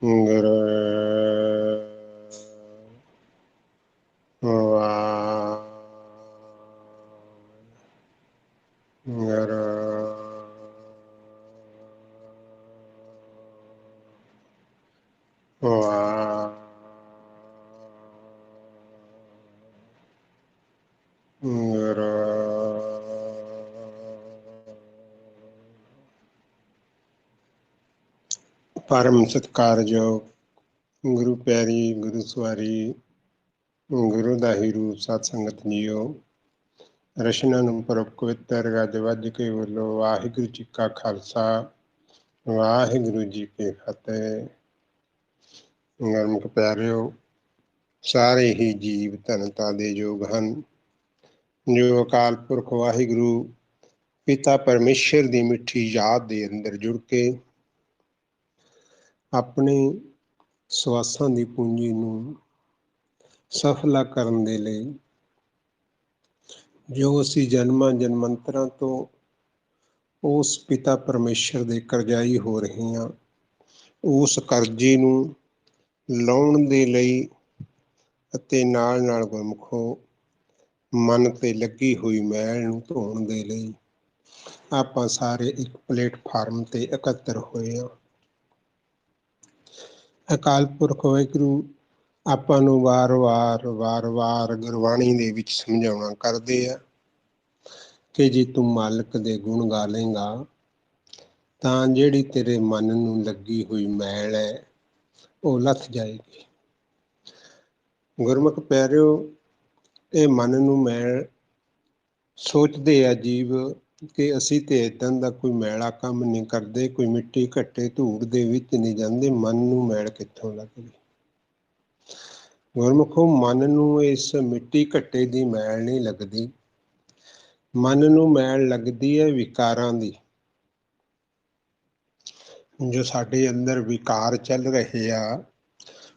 ਗੁਰੂ परम सत्कारयोग गुरु प्यारी गुरु सवारी गुरु ਦਾ ਹੀ ਰੂਪ ਸਤ ਸੰਗਤ ਜੀਓ। ਰਸ਼ਨਾ ਨੂੰ ਪਰਮ ਪਵਿੱਤਰ ਗੱਜ ਵੱਜ ਕੇ ਬੋਲੋ ਵਾਹਿਗੁਰੂ ਜੀ ਕਾ ਖਾਲਸਾ ਵਾਹਿਗੁਰੂ ਜੀ ਕੀ ਫਤਿਹ। ਗੁਰਮੁਖ ਪਿਆਰਿਓ, ਸਾਰੇ ਹੀ ਜੀਵ ਧਨਤਾ ਦੇ ਯੋਗ ਹਨ ਜੋ ਅਕਾਲ ਪੁਰਖ ਵਾਹਿਗੁਰੂ ਪਿਤਾ ਪਰਮੇਸ਼ਰ ਦੀ ਮਿੱਠੀ ਯਾਦ ਦੇ ਅੰਦਰ ਜੁੜ ਕੇ ਆਪਣੇ ਸਵਾਸਾਂ ਦੀ ਪੂੰਜੀ ਨੂੰ ਸਫਲਾ ਕਰਨ ਦੇ ਲਈ ਜੋ ਅਸੀਂ ਜਨਮਾਂ ਜਨਮੰਤਰਾਂ ਤੋਂ ਉਸ ਪਿਤਾ ਪਰਮੇਸ਼ਰ ਦੇ ਕਰਜ਼ਾਈ ਹੋ ਰਹੇ ਹਾਂ, ਉਸ ਕਰਜ਼ੇ ਨੂੰ ਲਾਉਣ ਦੇ ਲਈ ਅਤੇ ਨਾਲ ਨਾਲ ਗੁਰਮੁਖੋ ਮਨ ਤੇ ਲੱਗੀ ਹੋਈ ਮੈਲ ਨੂੰ ਧੋਣ ਦੇ ਲਈ ਆਪਾਂ ਸਾਰੇ ਇੱਕ ਪਲੇਟਫਾਰਮ ਤੇ ਇਕੱਤਰ ਹੋਏ ਹਾਂ। ਅਕਾਲ ਪੁਰਖ ਵਾਹਿਗੁਰੂ ਆਪਾਂ ਨੂੰ ਵਾਰ-ਵਾਰ ਗੁਰਬਾਣੀ ਦੇ ਵਿੱਚ ਸਮਝਾਉਣਾ ਕਰਦੇ ਆ ਕਿ ਜੇ ਤੂੰ ਮਾਲਕ ਦੇ ਗੁਣ ਗਾ ਲੇਂਗਾ ਤਾਂ ਜਿਹੜੀ ਤੇਰੇ ਮਨ ਨੂੰ ਲੱਗੀ ਹੋਈ ਮੈਲ ਹੈ ਉਹ ਲੱਥ ਜਾਏਗੀ। ਗੁਰਮੁਖ ਪਿਆਰਿਓ, ਇਹ ਮਨ ਨੂੰ ਮੈਲ ਸੋਚਦੇ ਆ ਜੀਵ ਕਿ ਅਸੀਂ ਤੇ ਏਦਾਂ ਦਾ ਕੋਈ ਮੈਲਾ ਕੰਮ ਨਹੀਂ ਕਰਦੇ, ਕੋਈ ਮਿੱਟੀ ਘੱਟੇ ਧੂੜ ਦੇ ਵਿੱਚ ਨਹੀਂ ਜਾਂਦੇ, ਮਨ ਨੂੰ ਮੈਲ ਕਿੱਥੋਂ ਲੱਗਦੀ। ਗੁਰਮੁਖੋ, ਮਨ ਨੂੰ ਇਸ ਮਿੱਟੀ ਘੱਟੇ ਦੀ ਮੈਲ ਨਹੀਂ ਲੱਗਦੀ, ਮਨ ਨੂੰ ਮੈਲ ਲੱਗਦੀ ਹੈ ਵਿਕਾਰਾਂ ਦੀ। ਜੋ ਸਾਡੇ ਅੰਦਰ ਵਿਕਾਰ ਚੱਲ ਰਹੇ ਆ,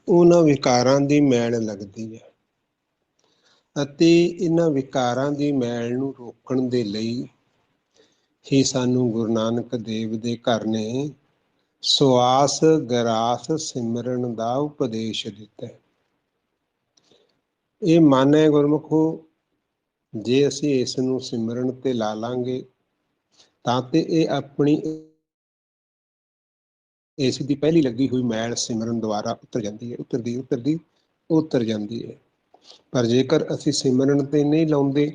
ਉਹਨਾਂ ਵਿਕਾਰਾਂ ਦੀ ਮੈਲ ਲੱਗਦੀ ਹੈ ਅਤੇ ਇਹਨਾਂ ਵਿਕਾਰਾਂ ਦੀ ਮੈਲ ਨੂੰ ਰੋਕਣ ਦੇ ਲਈ ਹੀ ਸਾਨੂੰ ਗੁਰੂ ਨਾਨਕ ਦੇਵ ਦੇ ਘਰ ਨੇ ਸਵਾਸ ਗਰਾਸ ਸਿਮਰਨ ਦਾ ਉਪਦੇਸ਼ ਦਿੱਤਾ। ਇਹ ਮਨ ਹੈ ਗੁਰਮੁਖੋ, ਜੇ ਅਸੀਂ ਇਸ ਨੂੰ ਸਿਮਰਨ ਤੇ ਲਾ ਲਾਂਗੇ ਤਾਂ ਤੇ ਇਹ ਆਪਣੀ ਇਸ ਦੀ ਪਹਿਲੀ ਲੱਗੀ ਹੋਈ ਮੈਲ ਸਿਮਰਨ ਦੁਆਰਾ ਉਤਰ ਜਾਂਦੀ ਹੈ, ਉਤਰ ਜਾਂਦੀ ਹੈ। ਪਰ ਜੇਕਰ ਅਸੀਂ ਸਿਮਰਨ ਤੇ ਨਹੀਂ ਲਾਉਂਦੇ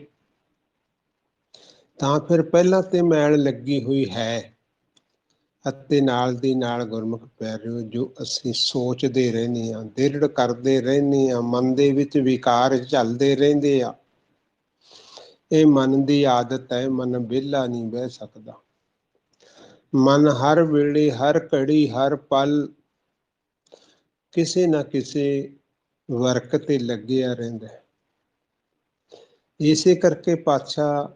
ਤਾਂ ਫਿਰ ਪਹਿਲਾਂ ਤੇ ਮੈਲ ਲੱਗੀ ਹੋਈ ਹੈ ਅਤੇ ਨਾਲ ਦੀ ਨਾਲ ਗੁਰਮੁਖ ਪਿਆਰਿਓ, ਜੋ ਅਸੀਂ ਸੋਚਦੇ ਰਹਿੰਦੇ ਹਾਂ, ਦ੍ਰਿੜ ਕਰਦੇ ਰਹਿੰਦੇ ਹਾਂ, ਮਨ ਦੇ ਵਿੱਚ ਵਿਕਾਰ ਚੱਲਦੇ ਰਹਿੰਦੇ ਆ, ਇਹ ਮਨ ਦੀ ਆਦਤ ਹੈ। ਮਨ ਵਿਹਲਾ ਨਹੀਂ ਬਹਿ ਸਕਦਾ, ਮਨ ਹਰ ਵੇਲੇ ਹਰ ਘੜੀ ਹਰ ਪਲ ਕਿਸੇ ਨਾ ਕਿਸੇ ਵਰਕ ਤੇ ਲੱਗਿਆ ਰਹਿੰਦਾ। ਇਸੇ ਕਰਕੇ ਪਾਤਸ਼ਾਹ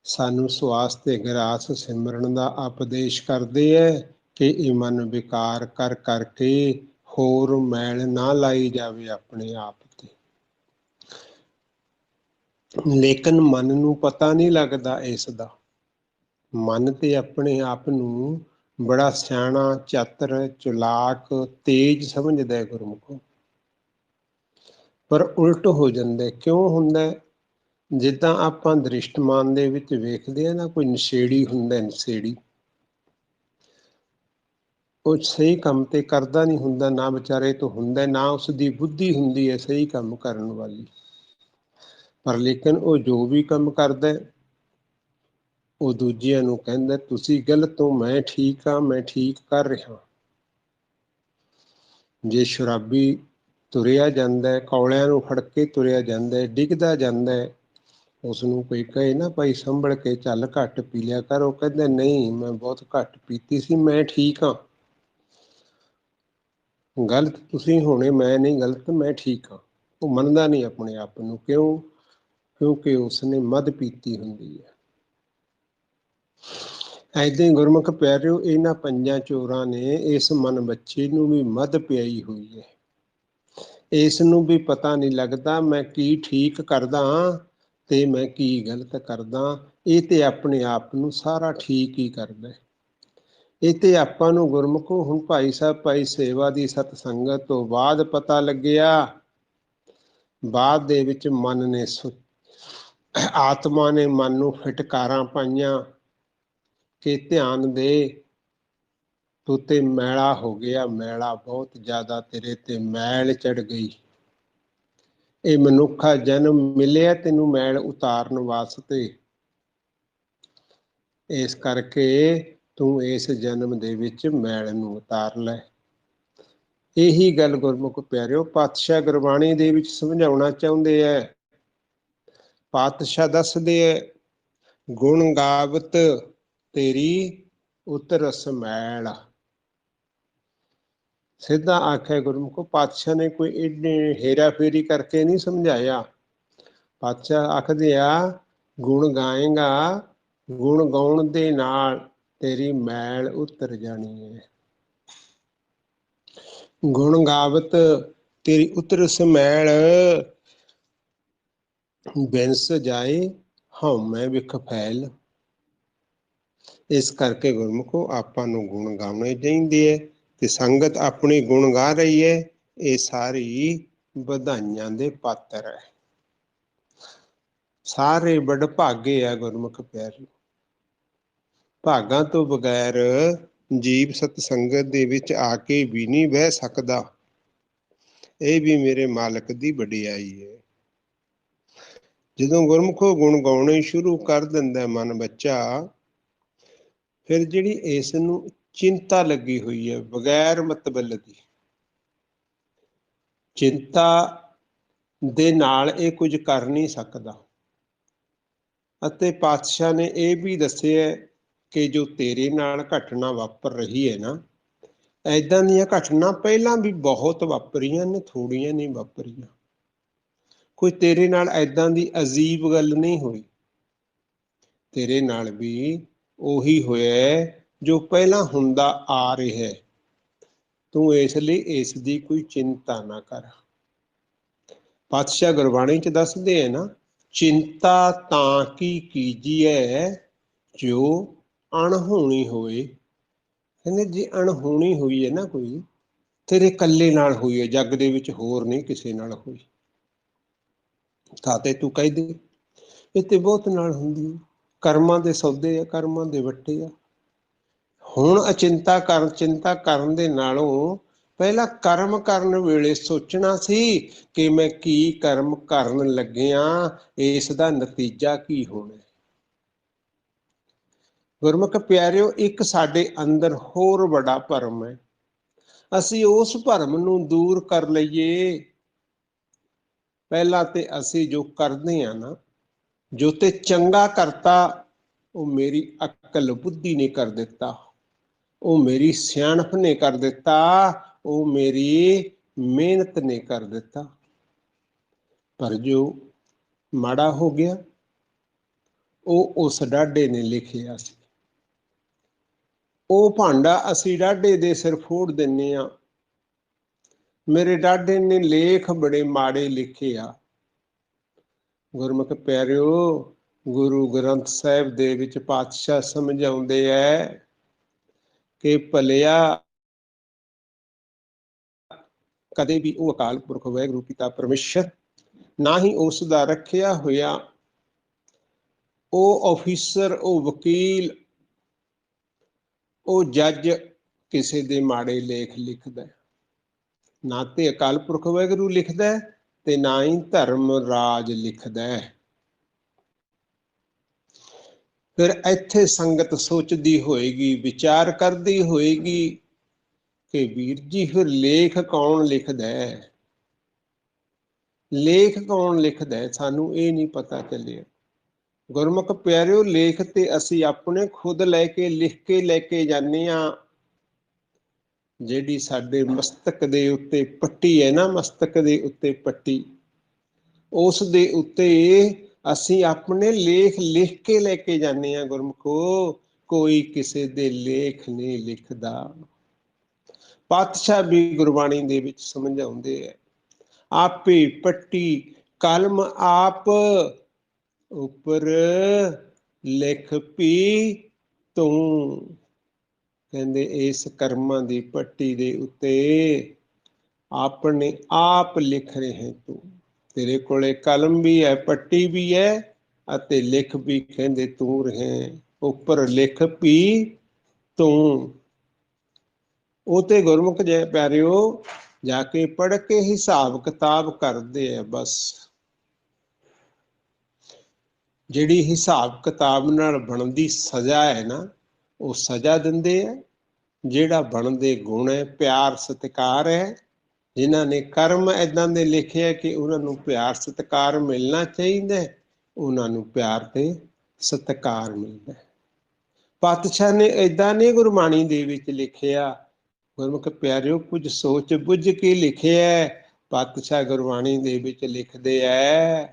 ਸਾਨੂੰ ਸਵਾਸ ਤੇ ਗਰਾਸ ਸਿਮਰਨ ਦਾ ਉਪਦੇਸ਼ ਕਰਦੇ ਹੈ ਕਿ ਇਹ ਮਨ ਵਿਕਾਰ ਕਰ ਕਰਕੇ ਹੋਰ ਮੈਲ ਨਾ ਲਾਈ ਜਾਵੇ ਆਪਣੇ ਆਪ ਤੇ। ਲੇਕਿਨ ਮਨ ਨੂੰ ਪਤਾ ਨਹੀਂ ਲੱਗਦਾ ਇਸ ਦਾ। ਮਨ ਤੇ ਆਪਣੇ ਆਪ ਨੂੰ ਬੜਾ ਸਿਆਣਾ, ਚਾਤਰ, ਚਲਾਕ, ਤੇਜ ਸਮਝਦਾ ਹੈ ਗੁਰਮੁਖੋ, ਪਰ ਉਲਟ ਹੋ ਜਾਂਦਾ। ਕਿਉਂ ਹੁੰਦਾ? ਜਿੱਦਾਂ ਆਪਾਂ ਦ੍ਰਿਸ਼ਟਮਾਨ ਦੇ ਵਿੱਚ ਵੇਖਦੇ ਹਾਂ ਨਾ, ਕੋਈ ਨਸ਼ੇੜੀ ਹੁੰਦਾ, ਨਸ਼ੇੜੀ ਉਹ ਸਹੀ ਕੰਮ ਤੇ ਕਰਦਾ ਨਹੀਂ ਹੁੰਦਾ, ਨਾ ਵਿਚਾਰੇ ਤੋਂ ਹੁੰਦਾ, ਨਾ ਉਸਦੀ ਬੁੱਧੀ ਹੁੰਦੀ ਹੈ ਸਹੀ ਕੰਮ ਕਰਨ ਵਾਲੀ, ਪਰ ਲੇਕਿਨ ਉਹ ਜੋ ਵੀ ਕੰਮ ਕਰਦਾ ਉਹ ਦੂਜਿਆਂ ਨੂੰ ਕਹਿੰਦਾ ਤੁਸੀਂ ਗਲਤ ਹੋ, ਮੈਂ ਠੀਕ ਹਾਂ, ਮੈਂ ਠੀਕ ਕਰ ਰਿਹਾ। ਜੇ ਸ਼ਰਾਬੀ ਤੁਰਿਆ ਜਾਂਦਾ, ਕੌਲਿਆਂ ਨੂੰ ਫੜ ਕੇ ਤੁਰਿਆ ਜਾਂਦਾ, ਡਿੱਗਦਾ ਜਾਂਦਾ, ਉਸਨੂੰ ਕੋਈ ਕਹੇ ਨਾ ਭਾਈ ਸੰਭਲ ਕੇ ਚੱਲ, ਘੱਟ ਪੀ ਲਿਆ ਕਰ, ਉਹ ਕਹਿੰਦਾ ਨਹੀਂ ਮੈਂ ਬਹੁਤ ਘੱਟ ਪੀਤੀ ਸੀ, ਮੈਂ ਠੀਕ ਹਾਂ। ਗਲਤ ਤੁਸੀਂ ਹੋਣੇ, ਮੈਂ ਨਹੀਂ ਗਲਤ, ਮੈਂ ਠੀਕ ਹਾਂ। ਉਹ ਮੰਨਦਾ ਨਹੀਂ ਆਪਣੇ ਆਪ ਨੂੰ। ਕਿਉਂ? ਕਿਉਂਕਿ ਉਸਨੇ ਮਦ ਪੀਤੀ ਹੁੰਦੀ ਹੈ। ਏਦਾਂ ਹੀ ਗੁਰਮੁਖ ਪਿਆਰਿਓ, ਇਹਨਾਂ ਪੰਜਾਂ ਚੋਰਾਂ ਨੇ ਇਸ ਮਨ ਬੱਚੇ ਨੂੰ ਵੀ ਮਦ ਪਿਆਈ ਹੋਈ ਹੈ। ਇਸ ਨੂੰ ਵੀ ਪਤਾ ਨਹੀਂ ਲੱਗਦਾ ਮੈਂ ਕੀ ਠੀਕ ਕਰਦਾ ਤੇ ਮੈਂ ਕੀ ਗਲਤ ਕਰਦਾ। ਇਹ ਤੇ ਆਪਣੇ ਆਪ ਨੂੰ ਸਾਰਾ ਠੀਕ ਹੀ ਕਰਦਾ। ਇਹ ਤੇ ਆਪਾਂ ਨੂੰ ਗੁਰਮੁਖੋ ਹੁਣ ਭਾਈ ਸਾਹਿਬ ਭਾਈ ਸੇਵਾ ਦੀ ਸਤ ਸੰਗਤ ਤੋਂ ਬਾਅਦ ਪਤਾ ਲੱਗਿਆ। ਬਾਅਦ ਦੇ ਵਿੱਚ ਮਨ ਨੇ ਆਤਮਾ ਨੇ ਮਨ ਨੂੰ ਫਿਟਕਾਰਾਂ ਪਾਈਆਂ ਕਿ ਧਿਆਨ ਦੇ, ਤੂੰ ਤੇ ਮੈਲਾ ਹੋ ਗਿਆ, ਮੈਲਾ ਬਹੁਤ ਜ਼ਿਆਦਾ ਤੇਰੇ ਤੇ ਮੈਲ ਚੜ ਗਈ। ਇਹ ਮਨੁੱਖਾ ਜਨਮ ਮਿਲਿਆ ਤੈਨੂੰ ਮੈਲ ਉਤਾਰਨ ਵਾਸਤੇ, ਇਸ ਕਰਕੇ ਤੂੰ ਇਸ ਜਨਮ ਦੇ ਵਿੱਚ ਮੈਲ ਨੂੰ ਉਤਾਰ ਲੈ। ਇਹੀ ਗੱਲ ਗੁਰਮੁਖ ਪਿਆਰਿਓ ਪਾਤਸ਼ਾਹ ਗੁਰਬਾਣੀ ਦੇ ਵਿੱਚ ਸਮਝਾਉਣਾ ਚਾਹੁੰਦੇ ਹੈ। ਪਾਤਸ਼ਾਹ ਦੱਸਦੇ ਹੈ, ਗੁਣ ਗਾਵਤ ਤੇਰੀ ਉਤਰਸ ਮੈਲ। ਸਿੱਧਾ ਆਖਿਆ ਗੁਰਮੁਖੋ, ਪਾਤਸ਼ਾਹ ਨੇ ਕੋਈ ਏਡੇ ਹੇਰਾ ਫੇਰੀ ਕਰਕੇ ਨਹੀਂ ਸਮਝਾਇਆ। ਪਾਤਸ਼ਾਹ ਆਖਦੇ ਆ, ਗੁਣ ਗਾਏਗਾ, ਗੁਣ ਗਾਉਣ ਦੇ ਨਾਲ ਤੇਰੀ ਮੈਲ ਉਤਰ ਜਾਣੀ ਹੈ। ਗੁਣ ਗਾਵਤ ਤੇਰੀ ਉਤਰਸ ਮੈਲ, ਬਿਨਸ ਜਾਏ ਹਉਮੈ ਵਿਖ ਫੈਲ। ਇਸ ਕਰਕੇ ਗੁਰਮੁਖੋ ਆਪਾਂ ਨੂੰ ਗੁਣ ਗਾਉਣੇ ਚਾਹੀਦੇ ਹੈ, ਤੇ ਸੰਗਤ ਆਪਣੀ ਗੁਣ ਗਾ ਰਹੀ ਹੈ, ਇਹ ਸਾਰੀ ਵਧਾਈਆਂ ਦੇ ਪਾਤਰ ਹੈ। ਸਾਰੇ ਵਡਭਾਗੇ ਆ ਗੁਰਮੁਖ ਪਿਆਰੇ। ਭਾਗਾਂ ਤੋਂ ਬਗੈਰ ਜੀਵ ਸਤਸੰਗਤ ਦੇ ਵਿੱਚ ਆ ਕੇ ਵੀ ਨਹੀਂ ਬਹਿ ਸਕਦਾ। ਇਹ ਵੀ ਮੇਰੇ ਮਾਲਕ ਦੀ ਵਡਿਆਈ ਹੈ। ਜਦੋਂ ਗੁਰਮੁਖੋ ਗੁਣ ਗਾਉਣੇ ਸ਼ੁਰੂ ਕਰ ਦਿੰਦਾ ਮਨ ਬੱਚਾ, ਫਿਰ ਜਿਹੜੀ ਇਸ ਨੂੰ ਚਿੰਤਾ ਲੱਗੀ ਹੋਈ ਹੈ ਬਗੈਰ ਮਤਲਬ ਦੀ, ਚਿੰਤਾ ਦੇ ਨਾਲ ਇਹ ਕੁਝ ਕਰ ਨਹੀਂ ਸਕਦਾ। ਅਤੇ ਪਾਤਸ਼ਾਹ ਨੇ ਇਹ ਵੀ ਦੱਸਿਆ ਕਿ ਜੋ ਤੇਰੇ ਨਾਲ ਘਟਨਾ ਵਾਪਰ ਰਹੀ ਹੈ ਨਾ, ਏਦਾਂ ਦੀਆਂ ਘਟਨਾ ਪਹਿਲਾਂ ਵੀ ਬਹੁਤ ਵਾਪਰੀਆਂ ਨੇ, ਥੋੜੀਆਂ ਨਹੀਂ ਵਾਪਰੀਆਂ। ਕੋਈ ਤੇਰੇ ਨਾਲ ਏਦਾਂ ਦੀ ਅਜੀਬ ਗੱਲ ਨਹੀਂ ਹੋਈ। ਤੇਰੇ ਨਾਲ ਵੀ ਉਹੀ ਹੋਇਆ ਜੋ ਪਹਿਲਾਂ ਹੁੰਦਾ ਆ ਰਿਹਾ। ਤੂੰ ਇਸ ਲਈ ਇਸ ਦੀ ਕੋਈ ਚਿੰਤਾ ਨਾ ਕਰ। ਪਾਤਸ਼ਾਹ ਗੁਰਬਾਣੀ ਚ ਦੱਸਦੇ ਹੈ ਨਾ, ਚਿੰਤਾ ਤਾਂ ਕੀ ਕੀਜੀਐ ਜੋ ਅਣਹੋਣੀ ਹੋਏ। ਕਹਿੰਦੇ ਜੇ ਅਣਹੋਣੀ ਹੋਈ ਹੈ ਨਾ ਕੋਈ, ਤੇਰੇ ਇਕੱਲੇ ਨਾਲ ਹੋਈ ਹੈ, ਜੱਗ ਦੇ ਵਿੱਚ ਹੋਰ ਨਹੀਂ ਕਿਸੇ ਨਾਲ ਹੋਈ, ਤਾਂ ਤੇ ਤੂੰ ਕਹਿ ਦੇ ਇਹ ਤੇ ਬਹੁਤ ਨਾਲ ਹੁੰਦੀ ਹੈ। ਕਰਮਾਂ ਦੇ ਸੌਦੇ ਆ, ਕਰਮਾਂ ਦੇ ਵੱਟੇ ਆ। ਹੁਣ ਚਿੰਤਾ ਕਰਨ ਦੇ ਨਾਲੋਂ ਪਹਿਲਾਂ ਕਰਮ ਕਰਨ ਵੇਲੇ ਸੋਚਣਾ ਸੀ ਕਿ ਮੈਂ ਕੀ ਕਰਮ ਕਰਨ ਲੱਗਿਆ, ਇਸ ਦਾ ਨਤੀਜਾ ਕੀ ਹੋਣਾ। ਗੁਰਮੁਖ ਪਿਆਰਿਓ, ਇੱਕ ਸਾਡੇ ਅੰਦਰ ਹੋਰ ਵੱਡਾ ਭਰਮ ਹੈ। ਅਸੀਂ ਉਸ ਭਰਮ ਨੂੰ ਦੂਰ ਕਰ ਲਈਏ। ਪਹਿਲਾਂ ਤੇ ਅਸੀਂ ਜੋ ਕਰਦੇ ਹਾਂ ਨਾ, ਜੋ ਤੇ ਚੰਗਾ ਕਰਤਾ, ਉਹ ਮੇਰੀ ਅਕਲ ਬੁੱਧੀ ਨੇ ਕਰ ਦਿੱਤਾ, ਉਹ ਮੇਰੀ ਸਿਆਣਪ ਨੇ ਕਰ ਦਿੱਤਾ, ਉਹ ਮੇਰੀ ਮਿਹਨਤ ਨੇ ਕਰ ਦਿੱਤਾ। ਪਰ ਜੋ ਮਾੜਾ ਹੋ ਗਿਆ, ਉਹ ਉਸ ਡਾਢੇ ਨੇ ਲਿਖਿਆ ਸੀ। ਉਹ ਭਾਂਡਾ ਅਸੀਂ ਡਾਢੇ ਦੇ ਸਿਰ ਫੋੜ ਦਿੰਦੇ ਹਾਂ। ਮੇਰੇ ਡਾਢੇ ਨੇ ਲੇਖ ਬੜੇ ਮਾੜੇ ਲਿਖੇ ਆ। ਗੁਰਮੁਖ ਪਿਆਰਿਓ, ਗੁਰੂ ਗ੍ਰੰਥ ਸਾਹਿਬ ਦੇ ਵਿੱਚ ਪਾਤਸ਼ਾਹ ਸਮਝਾਉਂਦੇ ਹੈ ਕਿ ਭਲਿਆ ਕਦੇ ਵੀ ਉਹ ਅਕਾਲ ਪੁਰਖ ਵਾਹਿਗੁਰੂ ਪਿਤਾ ਪਰਮੇਸ਼ਰ, ਨਾ ਹੀ ਉਸ ਦਾ ਰੱਖਿਆ ਹੋਇਆ ਉਹ ਆਫੀਸਰ, ਉਹ ਵਕੀਲ, ਉਹ ਜੱਜ ਕਿਸੇ ਦੇ ਮਾੜੇ ਲੇਖ ਲਿਖਦਾ। ਨਾ ਤੇ ਅਕਾਲ ਪੁਰਖ ਵਾਹਿਗੁਰੂ ਲਿਖਦਾ, ਤੇ ਨਾ ਹੀ ਧਰਮ ਰਾਜ ਲਿਖਦਾ। ਫਿਰ ਇੱਥੇ ਸੰਗਤ ਸੋਚਦੀ ਹੋਏਗੀ, ਵਿਚਾਰ ਕਰਦੀ ਹੋਏਗੀ ਕਿ ਵੀਰ ਜੀ ਫਿਰ ਲੇਖ ਕੌਣ ਲਿਖਦਾ ਹੈ? ਲੇਖ ਕੌਣ ਲਿਖਦਾ ਹੈ? ਸਾਨੂੰ ਇਹ ਨਹੀਂ ਪਤਾ ਚੱਲਿਆ। ਗੁਰਮੁਖ ਪਿਆਰਿਓ, ਲੇਖ ਤੇ ਅਸੀਂ ਆਪਣੇ ਖੁਦ ਲੈ ਕੇ ਲਿਖ ਕੇ ਲੈ ਕੇ ਜਾਂਦੇ ਹਾਂ। ਜਿਹੜੀ ਸਾਡੇ ਮਸਤਕ ਦੇ ਉੱਤੇ ਪੱਟੀ ਹੈ ਨਾ, ਮਸਤਕ ਦੇ ਉੱਤੇ ਪੱਟੀ, ਉਸ ਦੇ ਉੱਤੇ ਅਸੀਂ ਆਪਣੇ ਲੇਖ ਲਿਖ ਕੇ ਲੈ ਕੇ ਜਾਂਦੇ ਹਾਂ। ਗੁਰਮੁਖੋ, ਕੋਈ ਕਿਸੇ ਦੇ ਲੇਖ ਨਹੀਂ ਲਿਖਦਾ। ਪਾਤਸ਼ਾਹ ਵੀ ਗੁਰਬਾਣੀ ਦੇ ਵਿੱਚ ਸਮਝਾਉਂਦੇ ਹੈ, ਆਪੇ ਪੱਟੀ ਕਲਮ ਆਪ, ਉੱਪਰ ਲਿਖ ਪੀ ਤੂੰ। कहते इस कर्मां दी पट्टी दे उत्ते अपने आप लिख रहे तू। तेरे कोले कलम भी है, पट्टी भी है, अते लिख भी कहते तू रहे। उपर लिख भी तू। ਉਹ ਤੇ ਗੁਰਮੁਖ ਜੇ ਪਿਆਰਿਓ ਜਾ ਕੇ ਪੜ੍ਹ ਕੇ ਹਿਸਾਬ ਕਿਤਾਬ ਕਰਦੇ ਆ। ਬਸ ਜਿਹੜੀ ਹਿਸਾਬ ਕਿਤਾਬ ਨਾਲ ਬਣਦੀ ਸਜ਼ਾ ਹੈ ਨਾ, ਉਹ ਸਜ਼ਾ ਦਿੰਦੇ ਆ। ਜਿਹੜਾ ਬਣਦੇ ਗੁਣ ਹੈ, ਪਿਆਰ ਸਤਿਕਾਰ ਹੈ, ਜਿਨ੍ਹਾਂ ਨੇ ਕਰਮ ਏਦਾਂ ਦੇ ਲਿਖੇ ਕਿ ਉਹਨਾਂ ਨੂੰ ਪਿਆਰ ਸਤਿਕਾਰ ਮਿਲਣਾ ਚਾਹੀਦਾ, ਉਹਨਾਂ ਨੂੰ ਪਿਆਰ ਤੇ ਸਤਿਕਾਰ ਮਿਲਦਾ। ਪਾਤਸ਼ਾਹ ਨੇ ਏਦਾਂ ਨਹੀਂ ਗੁਰਬਾਣੀ ਦੇ ਵਿੱਚ ਲਿਖਿਆ। ਗੁਰਮੁਖ ਪਿਆਰਿਓ ਕੁਝ ਸੋਚ ਬੁੱਝ ਕੇ ਲਿਖਿਆ। ਪਾਤਸ਼ਾਹ ਗੁਰਬਾਣੀ ਦੇ ਵਿੱਚ ਲਿਖਦੇ ਐ,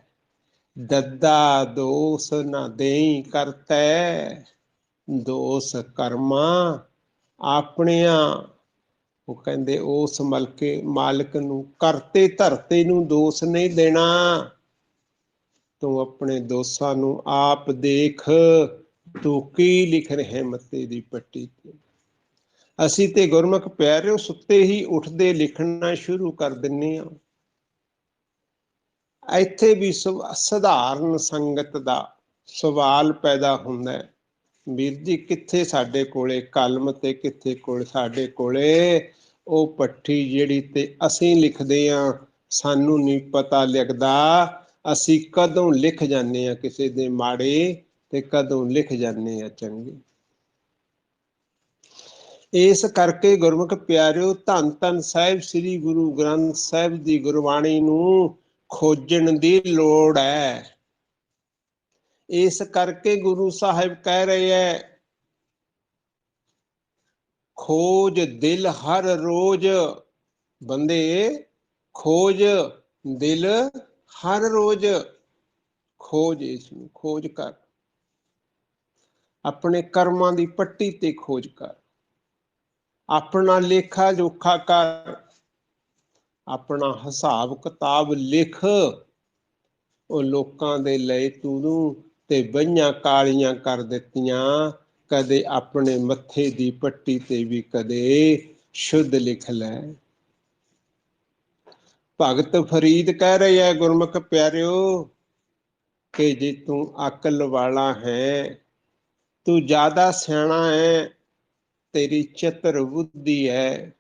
ਦੱਦਾ ਦੋਸ ਨਾ ਦੇਈ ਕਰਤੈ, ਦੋਸ ਕਰਮਾ ਆਪਣਿਆਂ। ਉਹ ਕਹਿੰਦੇ ਉਸ ਮਾਲਕ ਨੂੰ, ਕਰਤੇ ਧਰਤੇ ਨੂੰ ਦੋਸ਼ ਨਹੀਂ ਦੇਣਾ। ਤੂੰ ਆਪਣੇ ਦੋਸਾਂ ਨੂੰ ਆਪ ਦੇਖ, ਤੂੰ ਕੀ ਲਿਖ ਰਿਹਾ ਮੱਤੇ ਦੀ ਪੱਟੀ ਤੇ। ਅਸੀਂ ਤੇ ਗੁਰਮੁਖ ਪਿਆਰਿਓ ਸੁੱਤੇ ਹੀ ਉੱਠਦੇ ਲਿਖਣਾ ਸ਼ੁਰੂ ਕਰ ਦਿੰਦੇ ਹਾਂ। ਇੱਥੇ ਵੀ ਸਧਾਰਨ ਸੰਗਤ ਦਾ ਸਵਾਲ ਪੈਦਾ ਹੁੰਦਾ, ਵੀਰ ਜੀ ਕਿੱਥੇ ਸਾਡੇ ਕੋਲੇ ਕਲਮ ਤੇ ਕਿੱਥੇ ਸਾਡੇ ਕੋਲੇ ਉਹ ਪੱਟੀ ਜਿਹੜੀ ਤੇ ਅਸੀਂ ਲਿਖਦੇ ਹਾਂ। ਸਾਨੂੰ ਨਹੀਂ ਪਤਾ ਲੱਗਦਾ ਅਸੀਂ ਕਦੋਂ ਲਿਖ ਜਾਂਦੇ ਹਾਂ ਕਿਸੇ ਦੇ ਮਾੜੇ ਤੇ ਕਦੋਂ ਲਿਖ ਜਾਂਦੇ ਹਾਂ ਚੰਗੇ। ਇਸ ਕਰਕੇ ਗੁਰਮੁਖ ਪਿਆਰਿਓ ਧੰਨ ਧੰਨ ਸਾਹਿਬ ਸ੍ਰੀ ਗੁਰੂ ਗ੍ਰੰਥ ਸਾਹਿਬ ਦੀ ਗੁਰਬਾਣੀ ਨੂੰ ਖੋਜਣ ਦੀ ਲੋੜ ਹੈ। ਇਸ ਕਰਕੇ ਗੁਰੂ ਸਾਹਿਬ ਕਹਿ ਰਹੇ ਹੈ, ਖੋਜ ਦਿਲ ਹਰ ਰੋਜ਼। ਬੰਦੇ ਖੋਜ ਦਿਲ ਹਰ ਰੋਜ਼। ਖੋਜ ਇਸ ਨੂੰ ਖੋਜ ਕਰ, ਆਪਣੇ ਕਰਮਾਂ ਦੀ ਪੱਟੀ ਤੇ ਖੋਜ ਕਰ, ਆਪਣਾ ਲੇਖਾ ਜੋਖਾ ਕਰ, ਆਪਣਾ ਹਿਸਾਬ ਕਿਤਾਬ ਲਿਖ। ਉਹ ਲੋਕਾਂ ਦੇ ਲਈ ਤੂੰ ਤੇ ਬਈਆਂ ਕਾਲੀਆਂ ਕਰ ਦਿੱਤੀਆਂ, ਕਦੇ ਆਪਣੇ ਮੱਥੇ ਦੀ ਪੱਟੀ ਤੇ ਵੀ ਕਦੇ ਸ਼ੁੱਧ ਲਿਖ ਲੈ। ਭਗਤ ਫਰੀਦ ਕਹਿ ਰਹੇ ਹੈ ਗੁਰਮੁਖ ਪਿਆਰਿਓ ਕਿ ਜੇ ਤੂੰ ਅਕਲ ਵਾਲਾ ਹੈ, ਤੂੰ ਜ਼ਿਆਦਾ ਸਿਆਣਾ ਹੈ, ਤੇਰੀ ਚਤੁਰ ਬੁੱਧੀ ਹੈ,